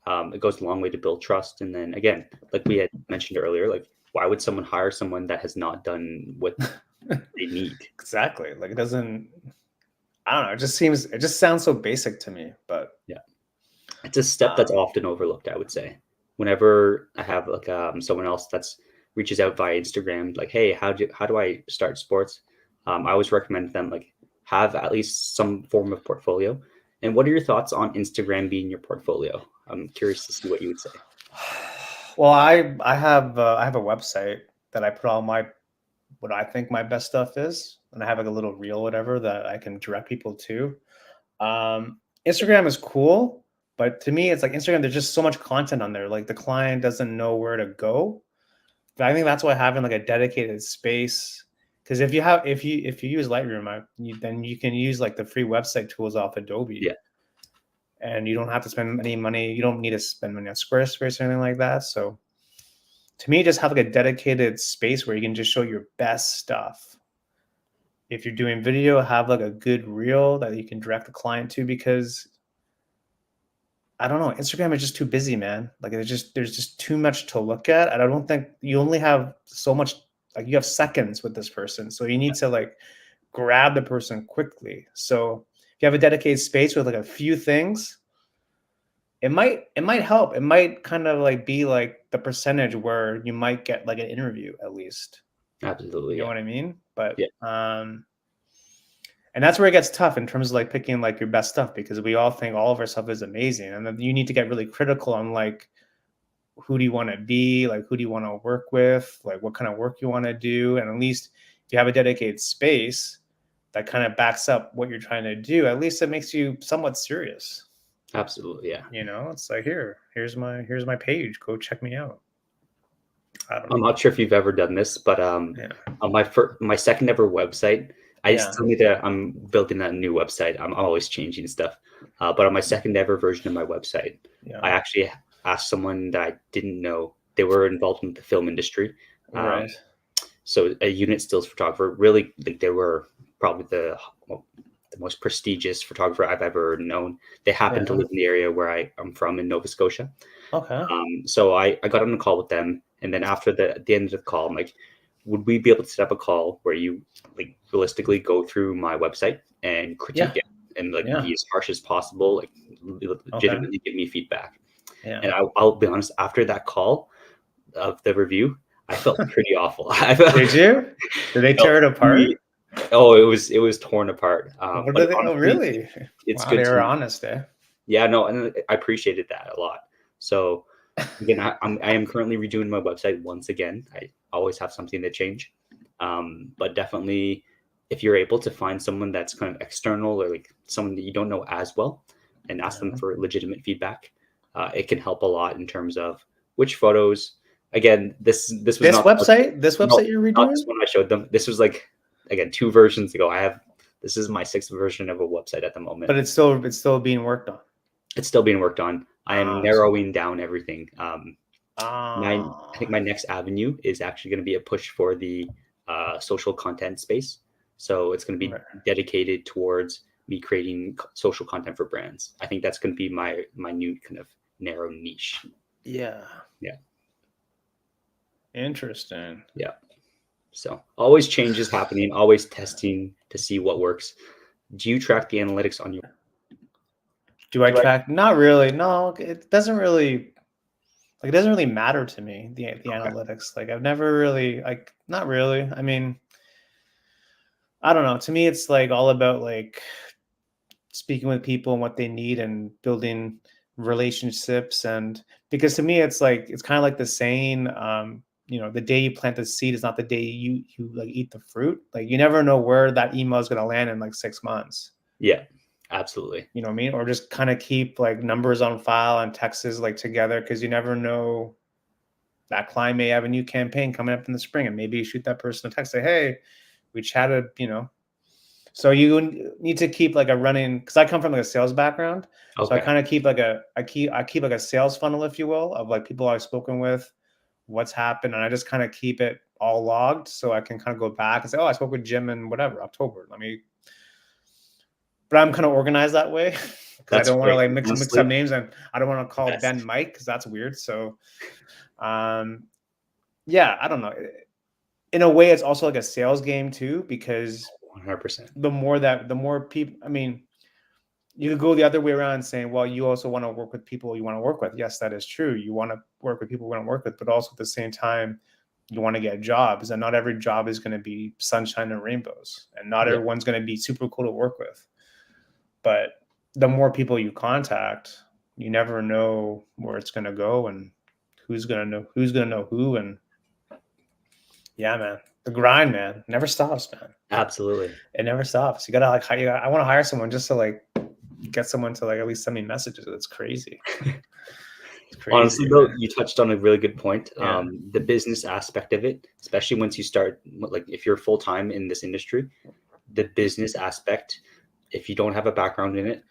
it goes a long way to build trust. And then again, like we had mentioned earlier, like why would someone hire someone that has not done what they need? exactly, like it doesn't, I don't know, it just sounds so basic to me. But Yeah, it's a step that's often overlooked, I would say. Whenever I have like someone else that's reaches out via Instagram, like, hey, how do I start sports? I always recommend them like have at least some form of portfolio. And what are your thoughts on Instagram being your portfolio? I'm curious to see what you would say. well, I have a website that I put all my what I think my best stuff is, and I have like a little reel, whatever, that I can direct people to. Instagram is cool, but to me, it's like Instagram. There's just so much content on there. Like the client doesn't know where to go. But I think that's why having like a dedicated space. Because if you use Lightroom, then you can use like the free website tools off Adobe, Yeah, and you don't have to spend any money. You don't need to spend money on Squarespace or anything like that. So to me, just have like a dedicated space where you can just show your best stuff. If you're doing video, have like a good reel that you can direct the client to, because I don't know, Instagram is just too busy, man. Like there's just too much to look at. And I don't think you only have so much, like you have seconds with this person. So you need to like grab the person quickly. So if you have a dedicated space with like a few things, it might help. It might kind of like be like the percentage where you might get like an interview at least. absolutely. You know Yeah, what I mean? But yeah, and that's where it gets tough in terms of like picking like your best stuff, because we all think all of our stuff is amazing, and then you need to get really critical on like who do you want to be, like who do you want to work with, like what kind of work you want to do. And at least if you have a dedicated space that kind of backs up what you're trying to do, at least it makes you somewhat serious. absolutely. Yeah. You know, it's like, here's my page, go check me out. I don't I'm know. not sure if you've ever done this, but Yeah, on my second ever website, I yeah, still need to. I'm building a new website. I'm always changing stuff, but on my second ever version of my website, I yeah. actually asked someone that I didn't know. They were involved in the film industry, um, Right. so a unit stills photographer. Really, like they were probably the most prestigious photographer I've ever known. They happened to Yeah. live in the area where I'm from in Nova Scotia. Okay. So I got on a call with them, and then after the end of the call, I'm like, would we be able to set up a call where you like realistically go through my website and Yeah. critique it and like Yeah. be as harsh as possible, like Okay. legitimately give me feedback. Yeah. And I'll be honest, after that call of the review, I felt pretty awful. I felt, Did you? Did they felt tear it pretty, apart? oh, it was torn apart. What But did they? Oh, honestly, really? it's Wow, they good were to honest, eh? yeah, no, and I appreciated that a lot. So again, I am currently redoing my website once again. I always have something to change, but definitely, if you're able to find someone that's kind of external or like someone that you don't know as well, and ask them Yeah. for legitimate feedback, it can help a lot in terms of which photos. Again, this was This not website, this no, website you're not this redoing? one I showed them. This was like again 2 versions ago. I have this is my sixth version of a website at the moment. But it's still being worked on. It's still being worked on. I am Ah, narrowing down everything. I think ah, my next avenue is actually going to be a push for the social content space. So it's going to be right. dedicated towards me creating social content for brands. I think that's going to be my new kind of narrow niche. Yeah. Yeah, Interesting. yeah. So always changes happening, always testing to see what works. Do you track the analytics on your? Do I track? Not really. No, it doesn't really like it doesn't really matter to me, the Okay. analytics. Like I've never really like not really. I mean, I don't know. To me, it's like all about like speaking with people and what they need and building relationships. And because to me it's like, it's kind of like the saying, the day you plant the seed is not the day you like eat the fruit. Like you never know where that email is going to land in like 6 months. Yeah, absolutely. You know what I mean? Or just kind of keep like numbers on file and texts like together, because you never know, that client may have a new campaign coming up in the spring, and maybe you shoot that person a text, say, hey, we chatted. So you need to keep like a running, because I come from like a sales background. So I Okay. kind of keep like I keep like a sales funnel, if you will, of like people I've spoken with, what's happened, and I just kind of keep it all logged, so I can kind of go back and say, oh, I spoke with Jim in whatever October. But I'm kind of organized that way, because I That's don't want to great. like mix up Honestly, names, and I don't want to call Ben best. Mike, because that's weird. So um yeah, I don't know. In a way, it's also like a sales game too, because 100%. the more people, I mean, you could go the other way around, saying, well, you also want to work with people you want to work with. Yes, that is true. You want to work with people you want to work with, but also at the same time, you want to get jobs, and not every job is going to be sunshine and rainbows, and not Yeah, everyone's going to be super cool to work with. But the more people you contact, you never know where it's going to go, and who's going to know who. And yeah, man, the grind, man, never stops, man. absolutely. It never stops. You gotta like, I want to hire someone just to like get someone to like at least send me messages. It's crazy. It's Honestly, crazy, though, man. you touched on a really good point. Yeah. The business aspect of it, especially once you start, like if you're full time in this industry, the business aspect, if you don't have a background in it,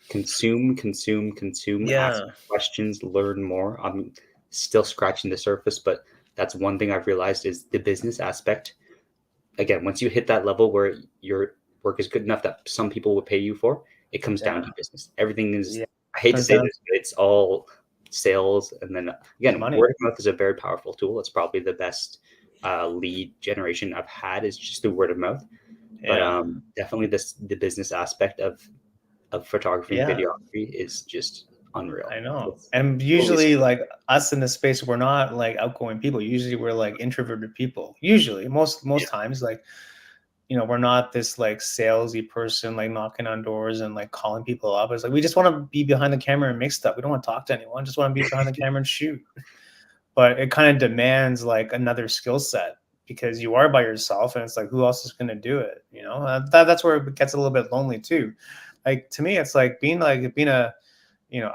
consume, consume, consume, ask Yeah. questions, learn more. I'm still scratching the surface, but that's one thing I've realized is the business aspect. Again, once you hit that level where your work is good enough that some people will pay you for, it comes down Yeah. to business. Everything is, Yeah. I hate to Comes say down to this, but it's all sales. And then again, money. word of mouth is a very powerful tool. It's probably the best lead generation I've had is just through word of mouth. But Yeah. definitely the business aspect of photography and Yeah. videography is just unreal. I know. It's And totally usually, like us in this space, we're not like outgoing people. Usually, we're like introverted people. Usually, most yeah, times, like, we're not this like salesy person, like knocking on doors and like calling people up. It's like we just want to be behind the camera and make stuff. We don't want to talk to anyone. Just want to be behind the camera and shoot. But it kind of demands like another skill set, because you are by yourself, and it's like, who else is going to do it? That's where it gets a little bit lonely too. Like to me, it's like being a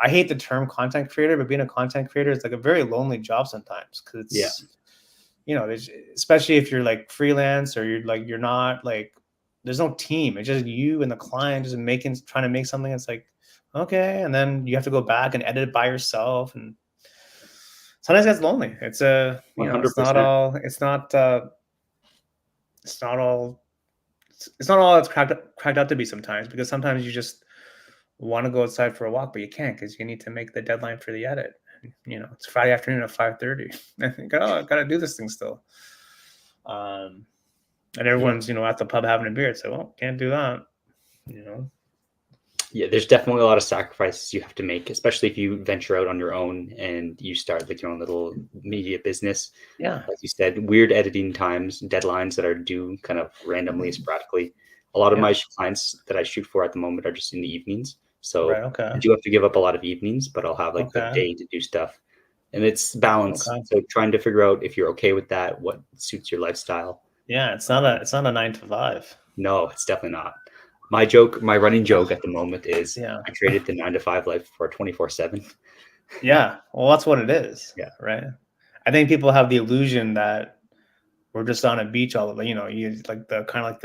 I hate the term content creator, but being a content creator is like a very lonely job sometimes, because yeah, especially if you're like freelance, or you're not like, there's no team. It's just you and the client just trying to make something that's like, okay. And then you have to go back and edit it by yourself. And sometimes that's lonely. It's one 100%. it's not all, it's not all it's cracked out to be sometimes, because sometimes you just want to go outside for a walk, but you can't, because you need to make the deadline for the edit. It's Friday afternoon at 5:30. I think, oh, I gotta do this thing still. And Yeah. everyone's at the pub having a beer. So, well, can't do that. You know. Yeah, there's definitely a lot of sacrifices you have to make, especially if you venture out on your own and you start like your own little media business. Yeah. Like you said, weird editing times, deadlines that are due kind of randomly, sporadically. A lot of Yeah. my clients that I shoot for at the moment are just in the evenings. Right. So I Okay. do have to give up a lot of evenings, but I'll have like the Okay. day to do stuff. And it's balance. Okay. So trying to figure out if you're okay with that, what suits your lifestyle. Yeah. It's not a 9 to 5. No, it's definitely not. My running joke at the moment is Yeah. I traded the 9 to 5 life for 24/7. Yeah. Well, that's what it is. Yeah. Right. I think people have the illusion that we're just on a beach all of the, you like the kind of like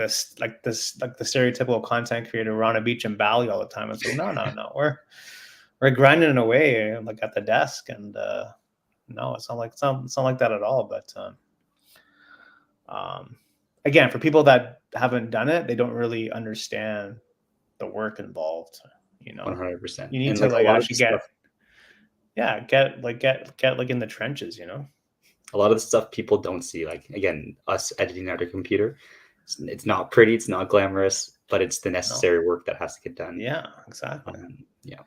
the stereotypical content creator. We're on a beach in Bali all the time. It's like, no, no, no. We're grinding away like at the desk. And no, it's not like that at all. But um, again, for people that haven't done it, they don't really understand the work involved. 100%. You need And to like like actually get like in the trenches. a lot of the stuff people don't see, like again, us editing at a computer, it's not pretty, it's not glamorous, but it's the No. necessary work that has to get done. Yeah, exactly. Yeah.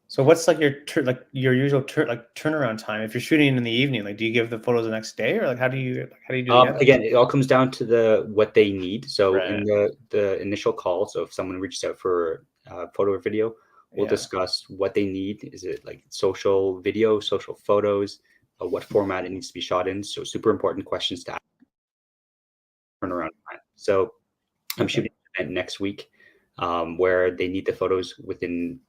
So what's like your usual turnaround time if you're shooting in the evening? Like, do you give the photos the next day, or like how do you do the edit? Again, it all comes down to what they need. So in Right. the initial call, so if someone reaches out for photo or video, We'll Yeah. discuss what they need. Is it like social video, social photos, what format it needs to be shot in? So super important questions to ask, turnaround time. So I'm Okay. shooting an event next week where they need the photos within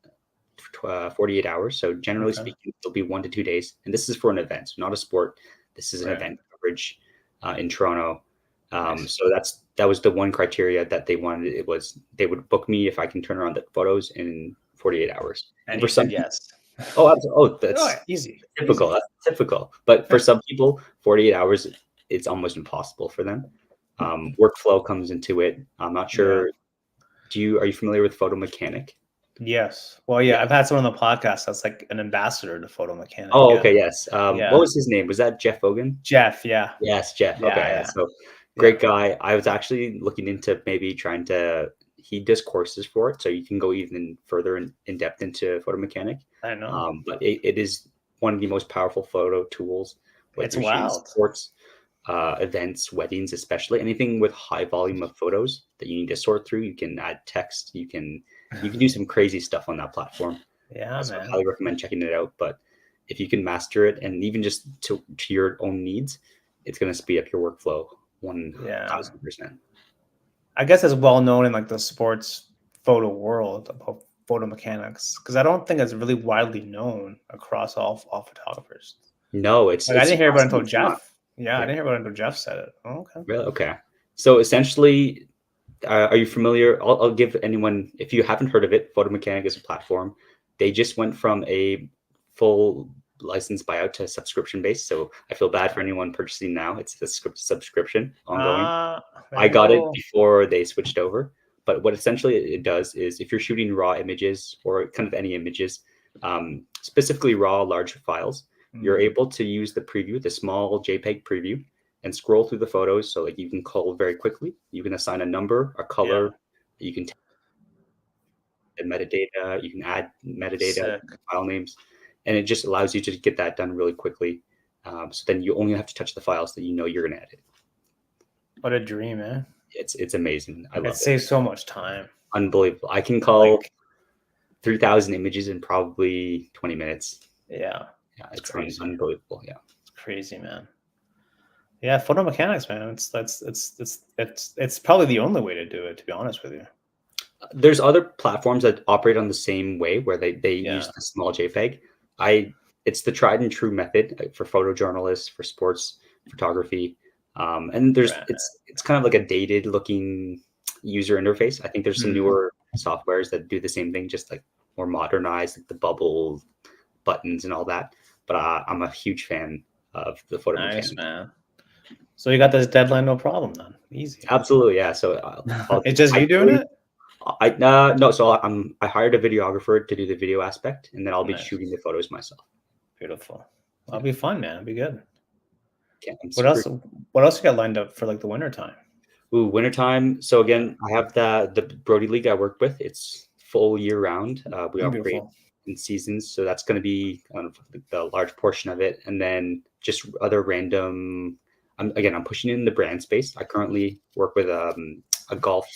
48 hours. So generally Okay. speaking, it'll be 1 to 2 days. And this is for an event, so not a sport. This is an Right. event coverage in Toronto. Nice. So that was the one criteria that they wanted. It was they would book me if I can turn around the photos in 48 hours. And And for you some said people, yes. that's Oh, easy. typical. Easy. That's typical. But for some people, 48 hours, it's almost impossible for them. Workflow comes into it. I'm not Yeah. sure. Are you familiar with Photo Mechanic? Yes. Well, yeah, Yeah. I've had someone on the podcast that's like an ambassador to Photo Mechanic. Oh, Yeah. okay, yes. What Yeah. was his name? Was that Jeff Hogan? Jeff. Yeah. Yes, Jeff. Okay, Yeah. yeah. Yeah. So Yeah. great guy. I was actually looking into maybe trying to. He does courses for it, so you can go even further in depth into Photo Mechanic. I know. But it is one of the most powerful photo tools, whether It's you're shooting wild. sports, events, weddings, especially anything with high volume of photos that you need to sort through. You can add text. You can do some crazy stuff on that platform. Yeah, So I man. highly recommend checking it out. But if you can master it, and even just to your own needs, it's going to speed up your workflow Yeah. 1000%. I guess it's well known in like the sports photo world about photo mechanics because I don't think it's really widely known across all photographers. No, it's Like I it's didn't hear about it surprising until it's not. Jeff. Yeah, I Yeah, didn't hear about it until Jeff said it. Oh, okay. really. Okay. So essentially, are you familiar? I'll give anyone, if you haven't heard of it, Photo Mechanic is a platform. They just went from a full license buyout to subscription based. So I feel bad for anyone purchasing now. It's a subscription ongoing. Ah, I there you got it go. before they switched over. But what essentially it does is if you're shooting raw images or kind of any images, specifically raw large files, you're Mm, able to use the preview, the small JPEG preview, and scroll through the photos. So like you can cull very quickly. You can assign a number, a yeah, color. You can and metadata. You can add metadata, sick. file names, and it just allows you to get that done really quickly. So then you only have to touch the files that you know you're going to edit. What a dream, man. It's amazing. I It love it. saves so much time. Unbelievable. I can call Like, 3,000 images in probably 20 minutes. yeah, Yeah, it's it's crazy. unbelievable. Yeah. It's crazy, man. Yeah, photo mechanics, man. It's probably the only way to do it, to be honest with you. There's other platforms that operate on the same way where they Yeah. use the small JPEG. It's the tried and true method for photojournalists, for sports photography. And Right. it's kind of like a dated looking user interface. I think there's some Mhm. newer softwares that do the same thing, just like more modernized, like the bubble buttons and all that. But I'm a huge fan of the photo Nice, mechanics. man. So you got this deadline, no problem then. Easy. Absolutely, yeah. So It's just you doing it? no. So I hired a videographer to do the video aspect, and then I'll be Nice. shooting the photos myself. Beautiful. That'll Yeah, be fun, man. It'll be good. yeah, I'm What super. else what else you got lined up for like the winter time? Ooh, wintertime. So Yeah. again, I have the Brody League I work with. It's full year round. We Oh, operate beautiful. in seasons, so that's going to be kind of the large portion of it, and then just other random. I'm pushing in the brand space. I currently work with a golf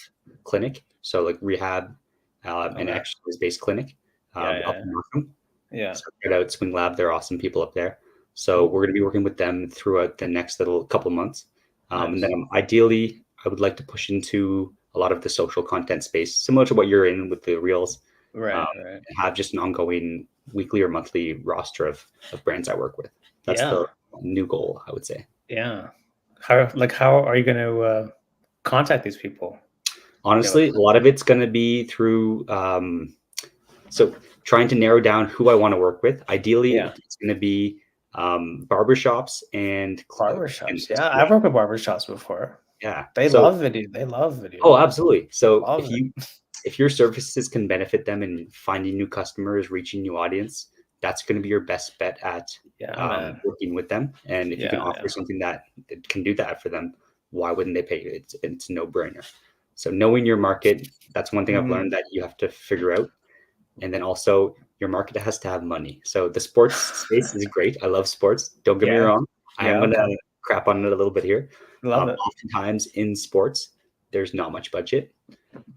clinic, so like rehab and Okay. exercise based clinic Yeah, up yeah, in Markham. yeah. So check out Swing Lab. They're awesome people up there. So Cool. we're going to be working with them throughout the next little couple months. And Nice. then ideally, I would like to push into a lot of the social content space, similar to what you're in with the reels, Right, um, right. and have just an ongoing weekly or monthly roster of brands I work with. That's the Yeah. new goal, I would say. Yeah. How are you gonna contact these people? You have Honestly, a lot of it's going to be through so trying to narrow down who I want to work with. Ideally, yeah, it's going to be barbershops and barbershops. Yeah, yeah, I've worked with barbershops before. yeah. They So love video. They love video. oh, absolutely. So Love it. if your services can benefit them in finding new customers, reaching new audience, that's going to be your best bet at Yeah, man. working with them. And if you can Yeah, offer yeah. something that can do that for them, why wouldn't they pay you? It's a no brainer. So knowing your market, that's one thing I've Mm, learned that you have to figure out. And then also your market has to have money. So the sports space is great. I love sports. Don't get me yeah, wrong. I am yeah. gonna Okay. crap on it a little bit here. Love it. Oftentimes in sports, there's not much budget.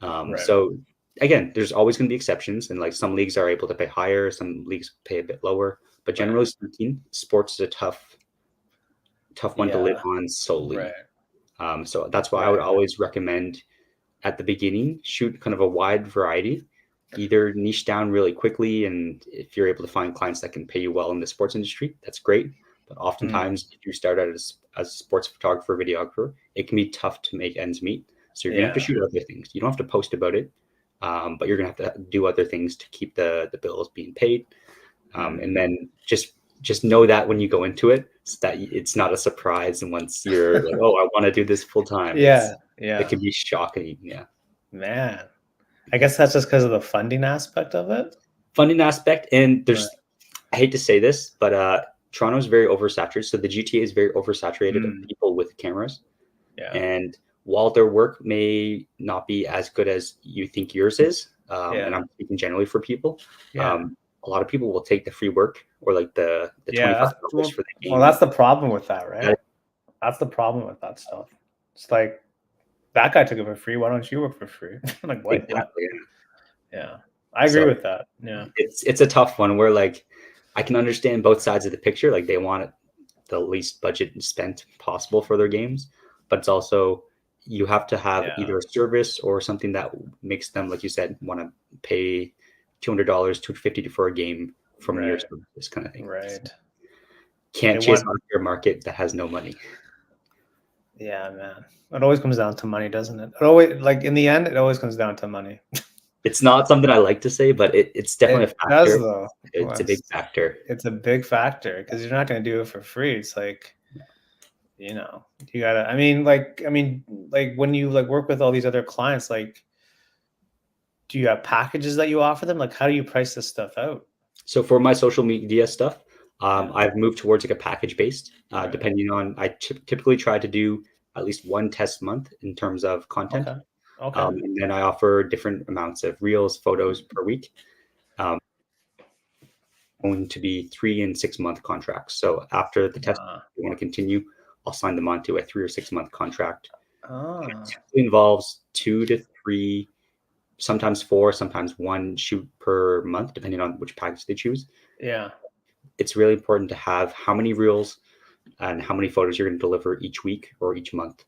Right. So again, there's always going to be exceptions, and like some leagues are able to pay higher, some leagues pay a bit lower. But Right. generally speaking, sports is a tough one to live Yeah. on Right. solely. So that's why I would Right. always recommend at the beginning shoot kind of a wide variety, either niche down really quickly, and if you're able to find clients that can pay you well in the sports industry, that's great. But Mm. oftentimes, if you start out as a sports photographer, videographer, it can be tough to make ends meet. So you're gonna have to Yeah. shoot other things. You don't have to post about it, but you're gonna have to do other things to keep the bills being paid. Mm. And then just know that when you go into it, so that it's not a surprise. And once you're like, oh, I want to do this full time, Yeah. it Yeah. can be shocking. Yeah. Man. I guess that's just because of the funding aspect of it. Funding aspect, and Right. there's, I hate to say this, but Toronto is very oversaturated. So the GTA is very oversaturated of Mm. people with cameras. Yeah. And while their work may not be as good as you think yours is, and Yeah. I'm speaking generally for people, Yeah. a lot of people will take the free work or like the Yeah. $25 for the Well, game. that's the problem with that, right? That, That's the problem with that stuff. It's like that guy took it for free. Why don't you work for free? Like what? What? exactly. Yeah. I agree So with that. Yeah. it's a tough one where like I can understand both sides of the picture. Like they want the least budget spent possible for their games, but it's also you have to have Yeah. either a service or something that makes them, like you said, want to pay $200, $250 for a game from your Right. service kind of thing. Right. They Can't chase want. on your market that has no money. Yeah, man. It always comes down to money, doesn't it? It always, like in the end, it always comes down to money. It's not something I like to say, but it's definitely It a does factor. though. It's Well, a big factor. it's a big factor because you're not going to do it for free. It's like, you gotta. Like when you like work with all these other clients, like, do you have packages that you offer them? Like, how do you price this stuff out? So for my social media stuff, Yeah. I've moved towards like a package based, Right. depending on, I typically try to do at least one test month in terms of content. Okay. Okay. And then I offer different amounts of reels, photos per week, um, going to be 3 and 6 month contracts. So after the test, Uh, if you want to continue, I'll sign them on to a 3 or 6 month contract. It ah. typically involves 2 to 3, sometimes 4, sometimes 1 shoot per month, depending on which package they choose. Yeah. It's really important to have how many reels and how many photos you're going to deliver each week or each month.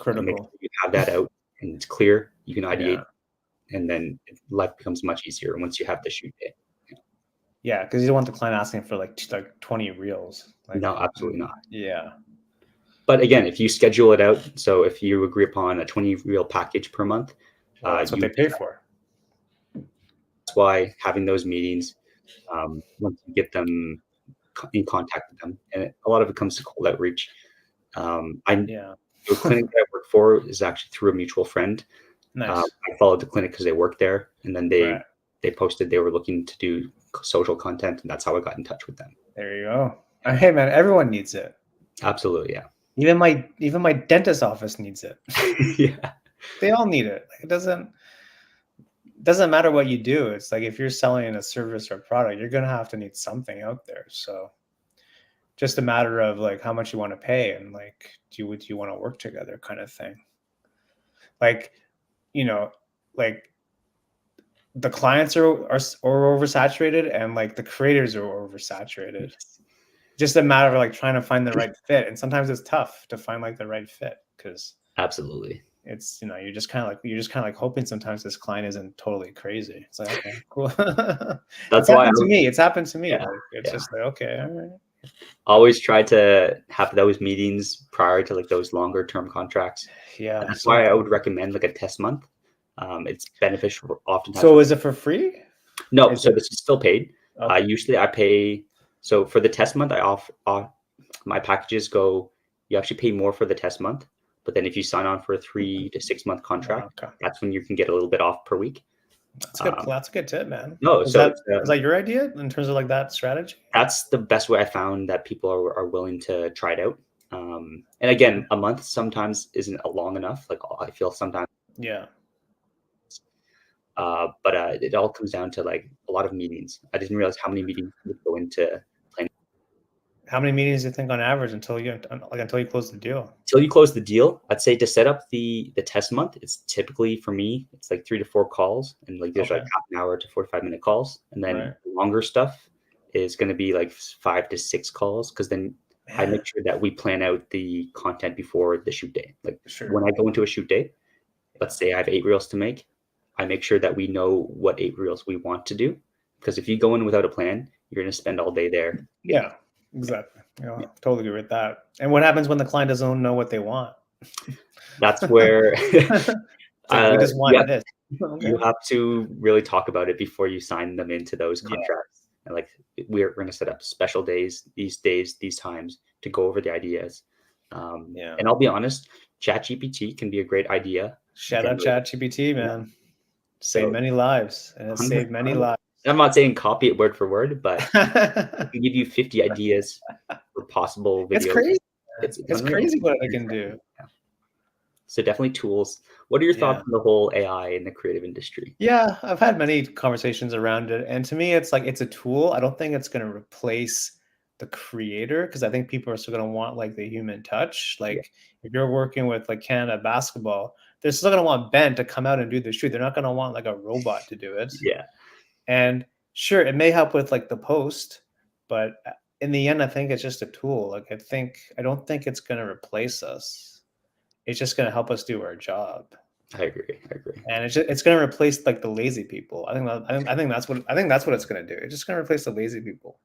And make Critical. sure you have that out and it's clear. You can Yeah. ideate, and then life becomes much easier once you have the shoot day. Yeah, because you don't want the client asking for like 20 reels. Like, No, absolutely not. yeah. But again, if you schedule it out, so if you agree upon a 20 reel package per month, Well, that's what they pay for. that's why having those meetings, once you get them in contact with them, and a lot of it comes to cold outreach. I Yeah. The clinic that I work for is actually through a mutual friend. Nice. I followed the clinic because they worked there, and then Right. they posted they were looking to do social content, and that's how I got in touch with them. There you go. Hey man, everyone needs it. Absolutely, yeah, Even my dentist office needs it. yeah, They all need it. Like, it doesn't matter what you do. It's like if you're selling a service or product, you're gonna have to need something out there. So just a matter of like how much you want to pay and like do you want to work together kind of thing. Like, you know, like the clients are oversaturated and like the creators are oversaturated. Just a matter of like trying to find the right fit. And sometimes it's tough to find like the right fit because absolutely. it's you're just kind of like hoping sometimes this client isn't totally crazy. It's like, okay, cool. That's why I It's happened to me. yeah, Like it's yeah. just like, okay, all right. Always try to have those meetings prior to like those longer term contracts. Yeah. And that's So why I would recommend like a test month. It's beneficial oftentimes. so is it for free? No, Is so it this is still paid. okay? Usually I pay. So for the test month, off my packages go. You actually pay more for the test month, but then if you sign on for a 3 to 6 month contract, Okay. that's when you can get a little bit off per week. That's good. That's a good tip, man. No, Is so that it's is that your idea in terms of like that strategy? that's the best way I found that people are willing to try it out. And again, a month sometimes isn't long enough. Like I feel sometimes, Yeah. but it all comes down to like a lot of meetings. I didn't realize how many meetings would go into planning. How many meetings do you think on average until you close the deal? Till you close the deal, I'd say to set up the test month, it's typically for me, it's like 3 to 4 calls, and like there's like Okay, half an hour to 45-minute calls, and then right. the longer stuff is going to be like 5 to 6 calls, because then I Man, make sure that we plan out the content before the shoot day. Like when sure. I go into a shoot day, Yeah. let's say I have 8 reels to make, I make sure that we know what 8 reels we want to do, because if you go in without a plan, you're going to spend all day there. Yeah, exactly. Totally agree with that. And what happens when the client doesn't know what they want? That's where It's like, we just yeah, want this. you Okay. have to really talk about it before you sign them into those Yeah, contracts. And like we're going to set up special days, these times to go over the ideas. yeah. And I'll be honest, ChatGPT can be a great idea Shout out generator. ChatGPT, Yeah. man. Saved So many lives, and it 100, saved many lives. I'm not saying copy it word for word, but it can give you 50 ideas for possible It's videos. crazy. It's It's unreal. crazy what it can do. Yeah. So definitely tools. What are your thoughts Yeah. on the whole AI in the creative industry? Yeah, I've had many conversations around it, and to me, it's like it's a tool. I don't think it's going to replace the creator because I think people are still going to want like the human touch. Yeah. Like if you're working with like Canada basketball, they're still going to want Ben to come out and do the shoot. They're not going to want like a robot to do it. Yeah, And sure, it may help with like the post, but in the end, I think it's just a tool. Like I don't think it's going to replace us. It's just going to help us do our job. I agree. I agree. And it's going to replace like the lazy people. I think that's what it's going to do. It's just going to replace the lazy people.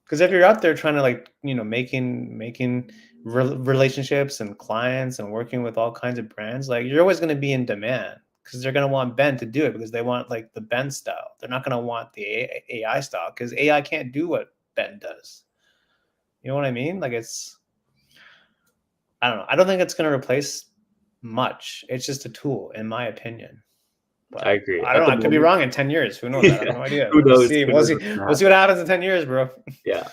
Because if you're out there trying to like making relationships and clients and working with all kinds of brands, like you're always going to be in demand because they're going to want Ben to do it because they want like the Ben style. They're not going to want the AI style because AI can't do what Ben does. You know what I mean? Like I don't know. I don't think it's going to replace much. It's just a tool, in my opinion. I But agree. I don't At know. the I could be moment, wrong in 10 years. Who knows? I have yeah, no idea. who We'll knows? see. Who We'll knows see. what's gonna We'll see happen? what happens in 10 years, bro. Yeah,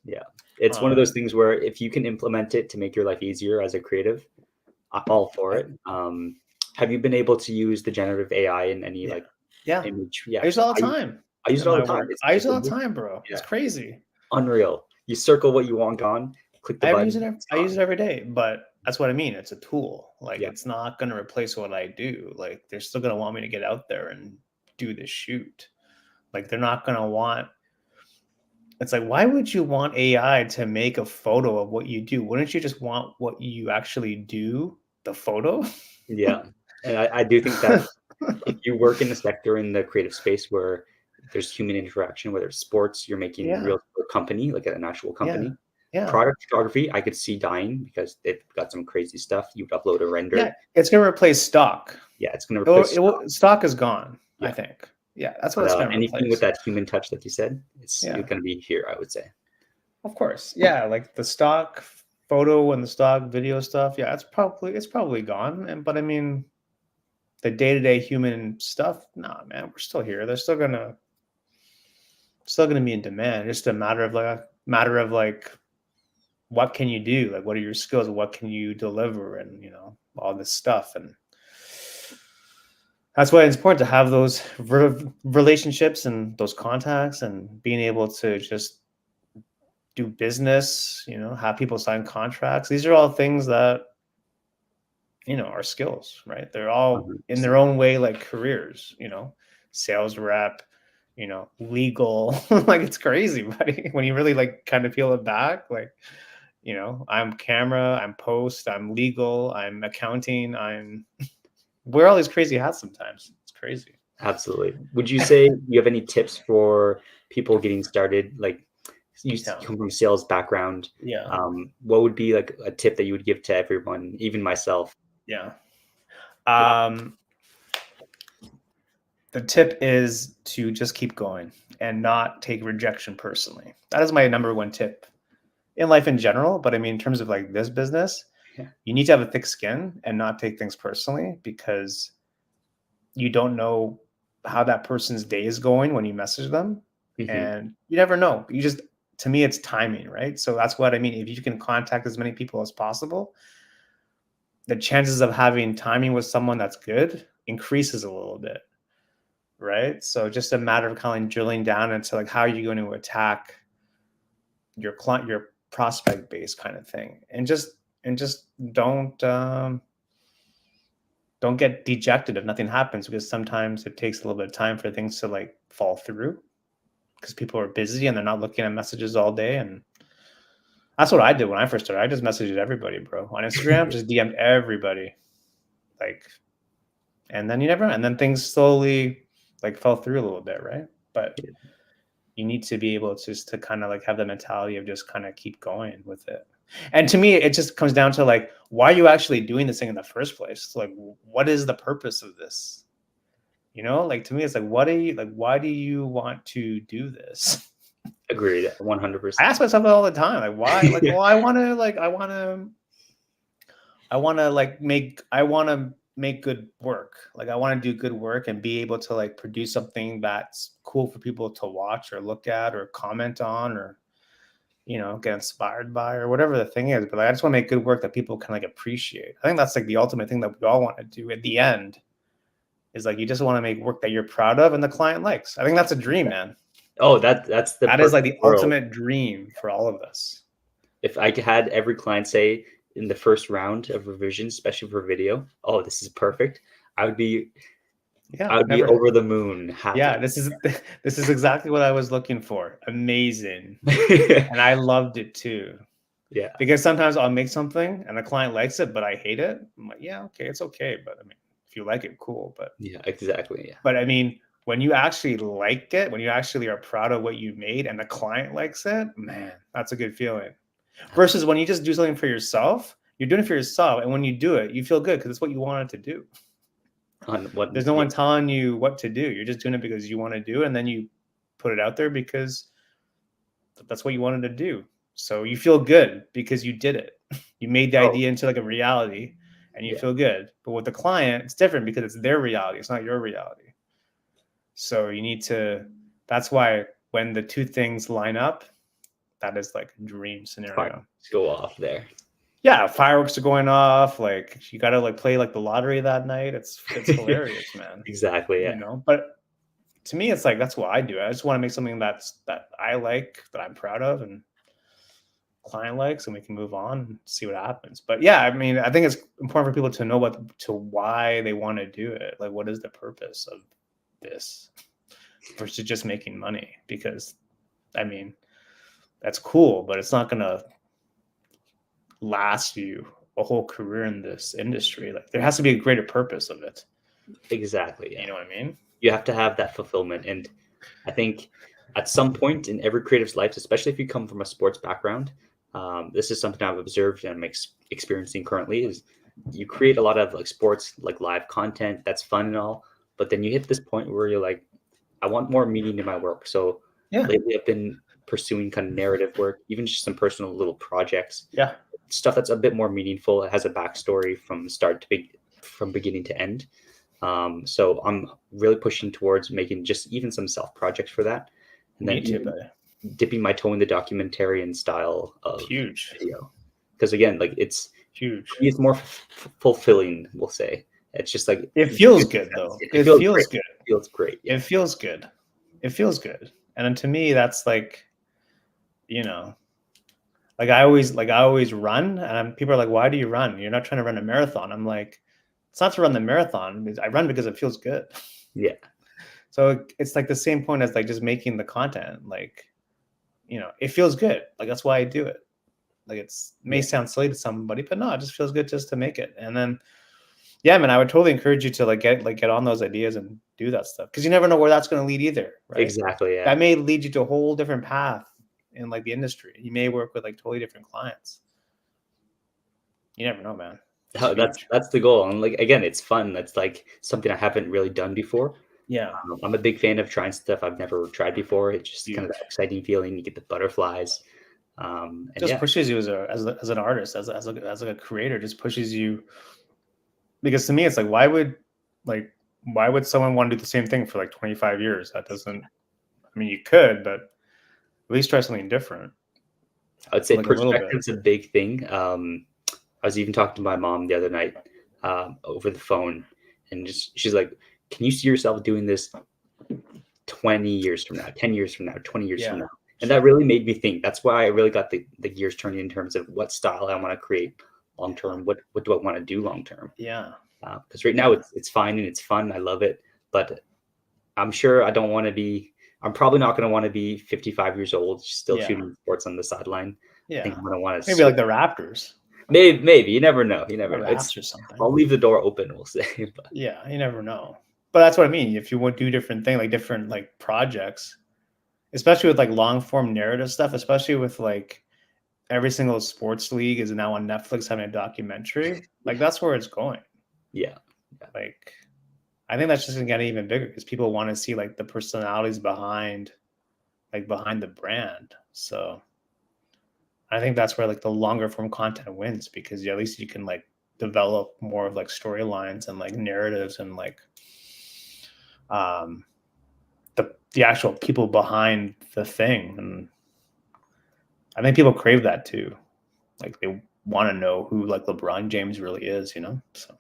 yeah. It's one of those Um, things where if you can implement it to make your life easier as a creative, I'm all for I, it. Have you been able to use the generative AI in any yeah. like Yeah. image? I Yeah, use it all the time I use it in all my the time. work. I use It's it all the time, bro. It's yeah, crazy. unreal. You circle what you want on, click the button, it's I use gone. it every day, but that's what I mean. It's a tool. Like Yeah, it's not going to replace what I do. Like they're still going to want me to get out there and do the shoot. Like they're not going to want. It's like, why would you want AI to make a photo of what you do? Wouldn't you just want what you actually do, the photo? yeah. And I do think that if you work in a sector in the creative space where there's human interaction, whether it's sports, you're making Yeah, real for a company, like an actual yeah, company. yeah, Product photography, I could see dying because they've got some crazy stuff. You would upload a yeah. render. It's gonna replace stock. Yeah, it's going to replace. Stock is gone, I Yeah, think. Yeah, that's what but it's gonna anything with replace. that human touch, like you said, it's Yeah, going to be here. I would say. of course. Yeah, like the stock photo and the stock video stuff. Yeah, it's probably gone. And but I mean, the day to day human stuff. Nah, man, we're still here. They're still gonna be in demand. Just a matter of like what can you do? Like what are your skills? What can you deliver? And all this stuff. And that's why it's important to have those relationships and those contacts and being able to just do business, have people sign contracts. These are all things that, are skills, right? They're all in their 100%. own way, like careers, sales rep, legal. Like it's crazy, buddy. When you really like kind of peel it back, like, I'm camera, I'm post, I'm legal, I'm accounting, I'm wear all these crazy hats sometimes. It's crazy. Absolutely. Would you say you have any tips for people getting started? Like Yeah. come from a sales background. Yeah. What would be like a tip that you would give to everyone, even myself? Yeah. Um, the tip is to just keep going and not take rejection personally. That is my number one tip in life in general. But I mean, in terms of like this business, Yeah. you need to have a thick skin and not take things personally because you don't know how that person's day is going when you message them. Mhm. And you never know. To me, it's timing, right? So that's what I mean. If you can contact as many people as possible, the chances of having timing with someone that's good increases a little bit, right? So just a matter of kind of drilling down into like how are you going to attack your client, your prospect base kind of thing, and just don't get dejected if nothing happens, because sometimes it takes a little bit of time for things to like fall through because people are busy and they're not looking at messages all day. And that's what I did when I first started. I just messaged everybody, bro, on Instagram, just DM'd everybody, like, and then things slowly like fell through a little bit, right? But you need to be able to kind of like have the mentality of just kind of keep going with it. And to me, it just comes down to like, why are you actually doing this thing in the first place? So like, what is the purpose of this? You know, like to me, it's like, why do you want to do this? Agreed, I 100%. ask myself that all the time. Like, why? Like, well, I want to make good work. Like, I want to do good work and be able to like produce something that's cool for people to watch or look at or comment on, or, you know, get inspired by, or whatever the thing is. But like, I just want to make good work that people can like appreciate. I think that's like the ultimate thing that we all want to do at the end, is like, you just want to make work that you're proud of and the client likes. I think that's a dream, man. Oh, that's the That is like the perfect world. ultimate dream for all of us. If I had every client say in the first round of revision, especially for video, "Oh, this is perfect," I would be over the moon happy. Yeah, this is exactly what I was looking for. Amazing. And I loved it too. Yeah. Because sometimes I'll make something and the client likes it, but I hate it. I'm like, yeah, okay, it's okay. But I mean, if you like it, cool. But Yeah, exactly. Yeah. But I mean, when you actually like it, when you actually are proud of what you made and the client likes it, man, that's a good feeling. Versus when you just do something for yourself, you're doing it for yourself. And when you do it, you feel good because it's what you wanted to do. There's no one telling you what to do. You're just doing it because you want to do it. And then you put it out there because that's what you wanted to do. So you feel good because you did it. You made the idea into like a reality and you feel good. But with the client, it's different because it's their reality. It's not your reality. So you need to, that's why when the two things line up, that is like a dream scenario. Fireworks go off there. Yeah, fireworks are going off. Like, you got to like play like the lottery that night. It's hilarious, man. Exactly. Yeah. You know, but to me, it's like, that's what I do. I just want to make something that I like, that I'm proud of, and client likes, and we can move on and see what happens. But yeah, I mean, I think it's important for people to know why they want to do it. Like, what is the purpose of this versus just making money? Because I mean, that's cool, but it's not gonna last you a whole career in this industry. Like, there has to be a greater purpose of it. Exactly. Yeah. You know what I mean? You have to have that fulfillment. And I think at some point in every creative's life, especially if you come from a sports background, this is something I've observed and I'm experiencing currently, is you create a lot of like sports, like live content. That's fun and all. But then you hit this point where you're like, I want more meaning in my work. So lately I've been pursuing kind of narrative work, even just some personal little projects. Yeah. Stuff that's a bit more meaningful. It has a backstory from from beginning to end. So I'm really pushing towards making just even some self projects for that, and then dipping my toe in the documentarian style of video. Because again, like, it's huge. It's more fulfilling, we'll say. It's just like, it feels good though. It feels good. It feels great. Yeah. It feels good. It feels good. And then to me, that's like, you know, like I always run, and people are like, why do you run? You're not trying to run a marathon. I'm like, it's not to run the marathon. I run because it feels good. Yeah. So it's like the same point as like just making the content. Like, you know, it feels good. Like, that's why I do it. Like, it may sound silly to somebody, but no, it just feels good just to make it. And then, yeah, man, I would totally encourage you to get on those ideas and do that stuff, because you never know where that's going to lead either. Right? Exactly. Yeah. That may lead you to a whole different path in like the industry. You may work with like totally different clients. You never know, man. That's the goal. And like, again, it's fun. That's like something I haven't really done before. Yeah. I'm a big fan of trying stuff I've never tried before. It's just kind of that exciting feeling. You get the butterflies. And just pushes you as an artist, as a creator, just pushes you. Because to me, it's like, why would someone want to do the same thing for like 25 years? That doesn't, I mean, you could, but at least try something different. I would say like perspective's a big thing. I was even talking to my mom the other night over the phone, and she's like, can you see yourself doing this 20 years from now, 10 years from now, 20 years from now? And that really made me think. That's why I really got the gears turning in terms of what style I want to create long term. What do I want to do long term? Yeah. Because right now it's fine and it's fun. I love it, but I'm sure I don't want to be. I'm probably not going to want to be 55 years old still Yeah. shooting sports on the sideline. I think Yeah. I'm going to want to Maybe like switch. the Raptors. Maybe you never know. You The never know. Raps or something. I'll leave the door open. We'll say. But Yeah, you never know. But that's what I mean. If you want to do different things, like different like projects, especially with like long form narrative stuff, especially with like every single sports league is now on Netflix having a documentary. Like that's where it's going. yeah, Like I think that's just gonna get even bigger because people want to see like the personalities behind the brand. So I think that's where like the longer form content wins because at least you can like develop more of like storylines and like narratives and like um the actual people behind the thing. And I think people crave that too. Like they want to know who like LeBron James really is, you know? So I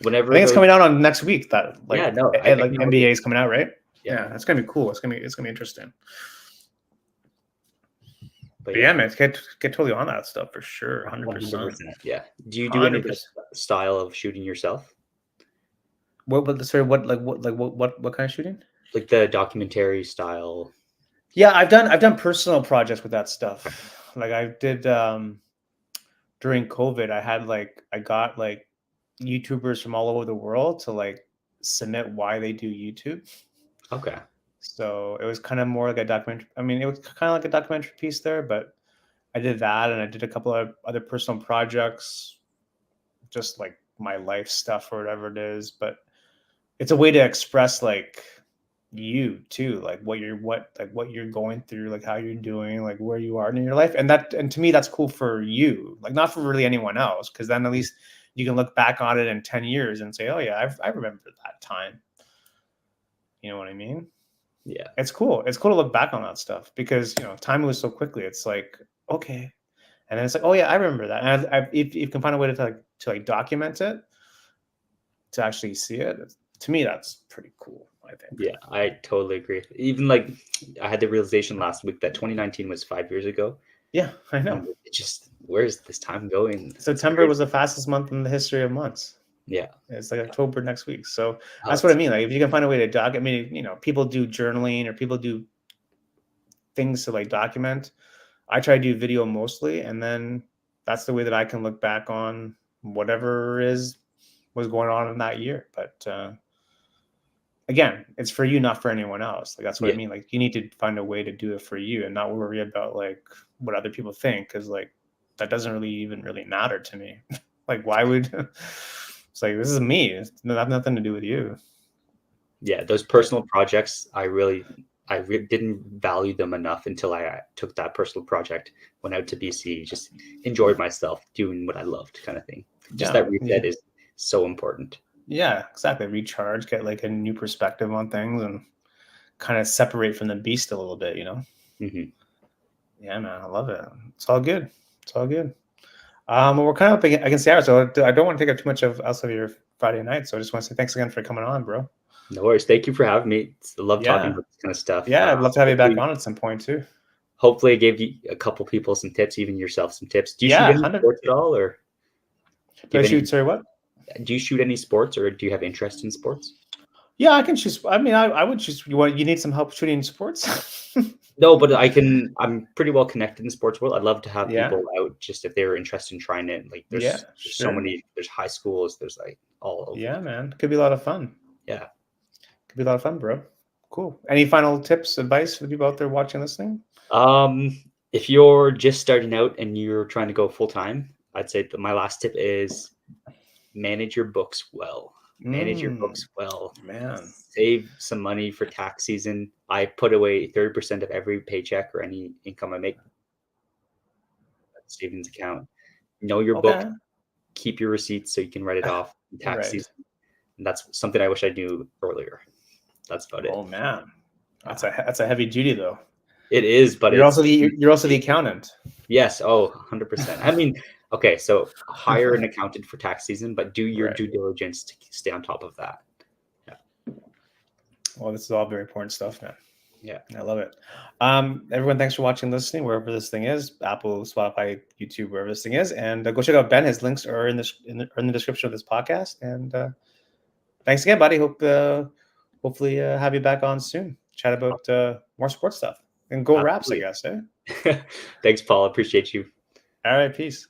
whenever think it's those. coming out on next week that Yeah, like no, I like can't NBA wait. is coming out, right? Yeah, Yeah, it's gonna be cool. It's gonna be interesting. but But yeah, yeah, man, get totally on that stuff for sure. 100%. 100%. Yeah. Do you do any of this 100%. style of shooting yourself, What kind of shooting? like the documentary style? Yeah, I've done personal projects with that stuff. Like I did during COVID, I got like YouTubers from all over the world to like submit why they do YouTube. Okay. So it was kind of more like a documentary. I mean, it was kind of like a documentary piece there, but I did that and I did a couple of other personal projects, just like my life stuff or whatever it is. But it's a way to express like you too, like what you're going through, like how you're doing, like where you are in your life. And to me that's cool for you, like not for really anyone else, because then at least you can look back on it in 10 years and say, oh yeah, I remember that time. You know what I mean? Yeah. It's cool to look back on that stuff because time moves so quickly. It's like, okay, and then it's like, oh yeah, I remember that. And if you can find a way to document it, to actually see it, to me that's pretty cool, I think. Yeah, I totally agree. Even like I had the realization last week that 2019 was 5 years ago. Yeah, I know. And it just, where's this time going? It's September crazy. was the fastest month in the history of months. Yeah. It's like October next week. So Oh, that's what I mean. Like if you can find a way to document, I mean, people do journaling or people do things to like document. I try to do video mostly, and then that's the way that I can look back on whatever was going on in that year. But again, it's for you, not for anyone else. Like that's what yeah. I mean. Like you need to find a way to do it for you and not worry about like what other people think, because like that doesn't really matter to me. Like why would it's like this is me. It's nothing to do with you. Yeah, those personal projects, didn't value them enough until I took that personal project, went out to BC, just enjoyed myself doing what I loved, kind of thing. Just Yeah. that reset is so important. Yeah, exactly. Recharge, get like a new perspective on things and kind of separate from the beast a little bit, Hmm. Yeah, man, I love it. It's all good. It's all good. Well, we're kind of up against the hour, so I don't want to take up too much of your Friday night. So I just want to say thanks again for coming on, bro. No worries. Thank you for having me. I love talking Yeah. about this kind of stuff. Yeah, I'd love to have you back Hopefully, on at some point too. hopefully I gave you a couple people some tips, even yourself some tips. Do you shoot Yeah, any 100. sports at all, or Do I do you have shoot? any? Sorry, what? Do you shoot any sports, or do you have interest in sports? Yeah, I can choose. I mean, I would choose. You need some help shooting sports? No, but I'm pretty well connected in the sports world. I'd love to have Yeah. people out just if they were interested in trying it. Like Yeah, there's so sure. many, there's high schools, there's like all over. Yeah, man. Could be a lot of fun. Yeah. Could be a lot of fun, bro. Cool. Any final tips, advice for the people out there watching, listening? If you're just starting out and you're trying to go full time, I'd say that my last tip is manage your books well. Manage your books well. Man. Save some money for tax season. I put away 30% of every paycheck or any income I make savings account. Know your book. Okay. Keep your receipts so you can write it off in tax Right. season. And that's something I wish I knew earlier. That's about it. Oh man, that's a heavy duty though. It is, but You're also the accountant. Yes. Oh, 100%. I mean, okay, so hire an accountant for tax season, but do your Right. due diligence to stay on top of that. Well, this is all very important stuff, man. Yeah. I love it. Everyone, thanks for watching, listening, wherever this thing is, Apple, Spotify, YouTube, wherever this thing is, and go check out Ben. His links are in the description of this podcast. And thanks again, buddy. Hopefully have you back on soon. Chat about more sports stuff and go Raps, I Absolutely. guess. Eh? Thanks, Paul. Appreciate you. All right, peace.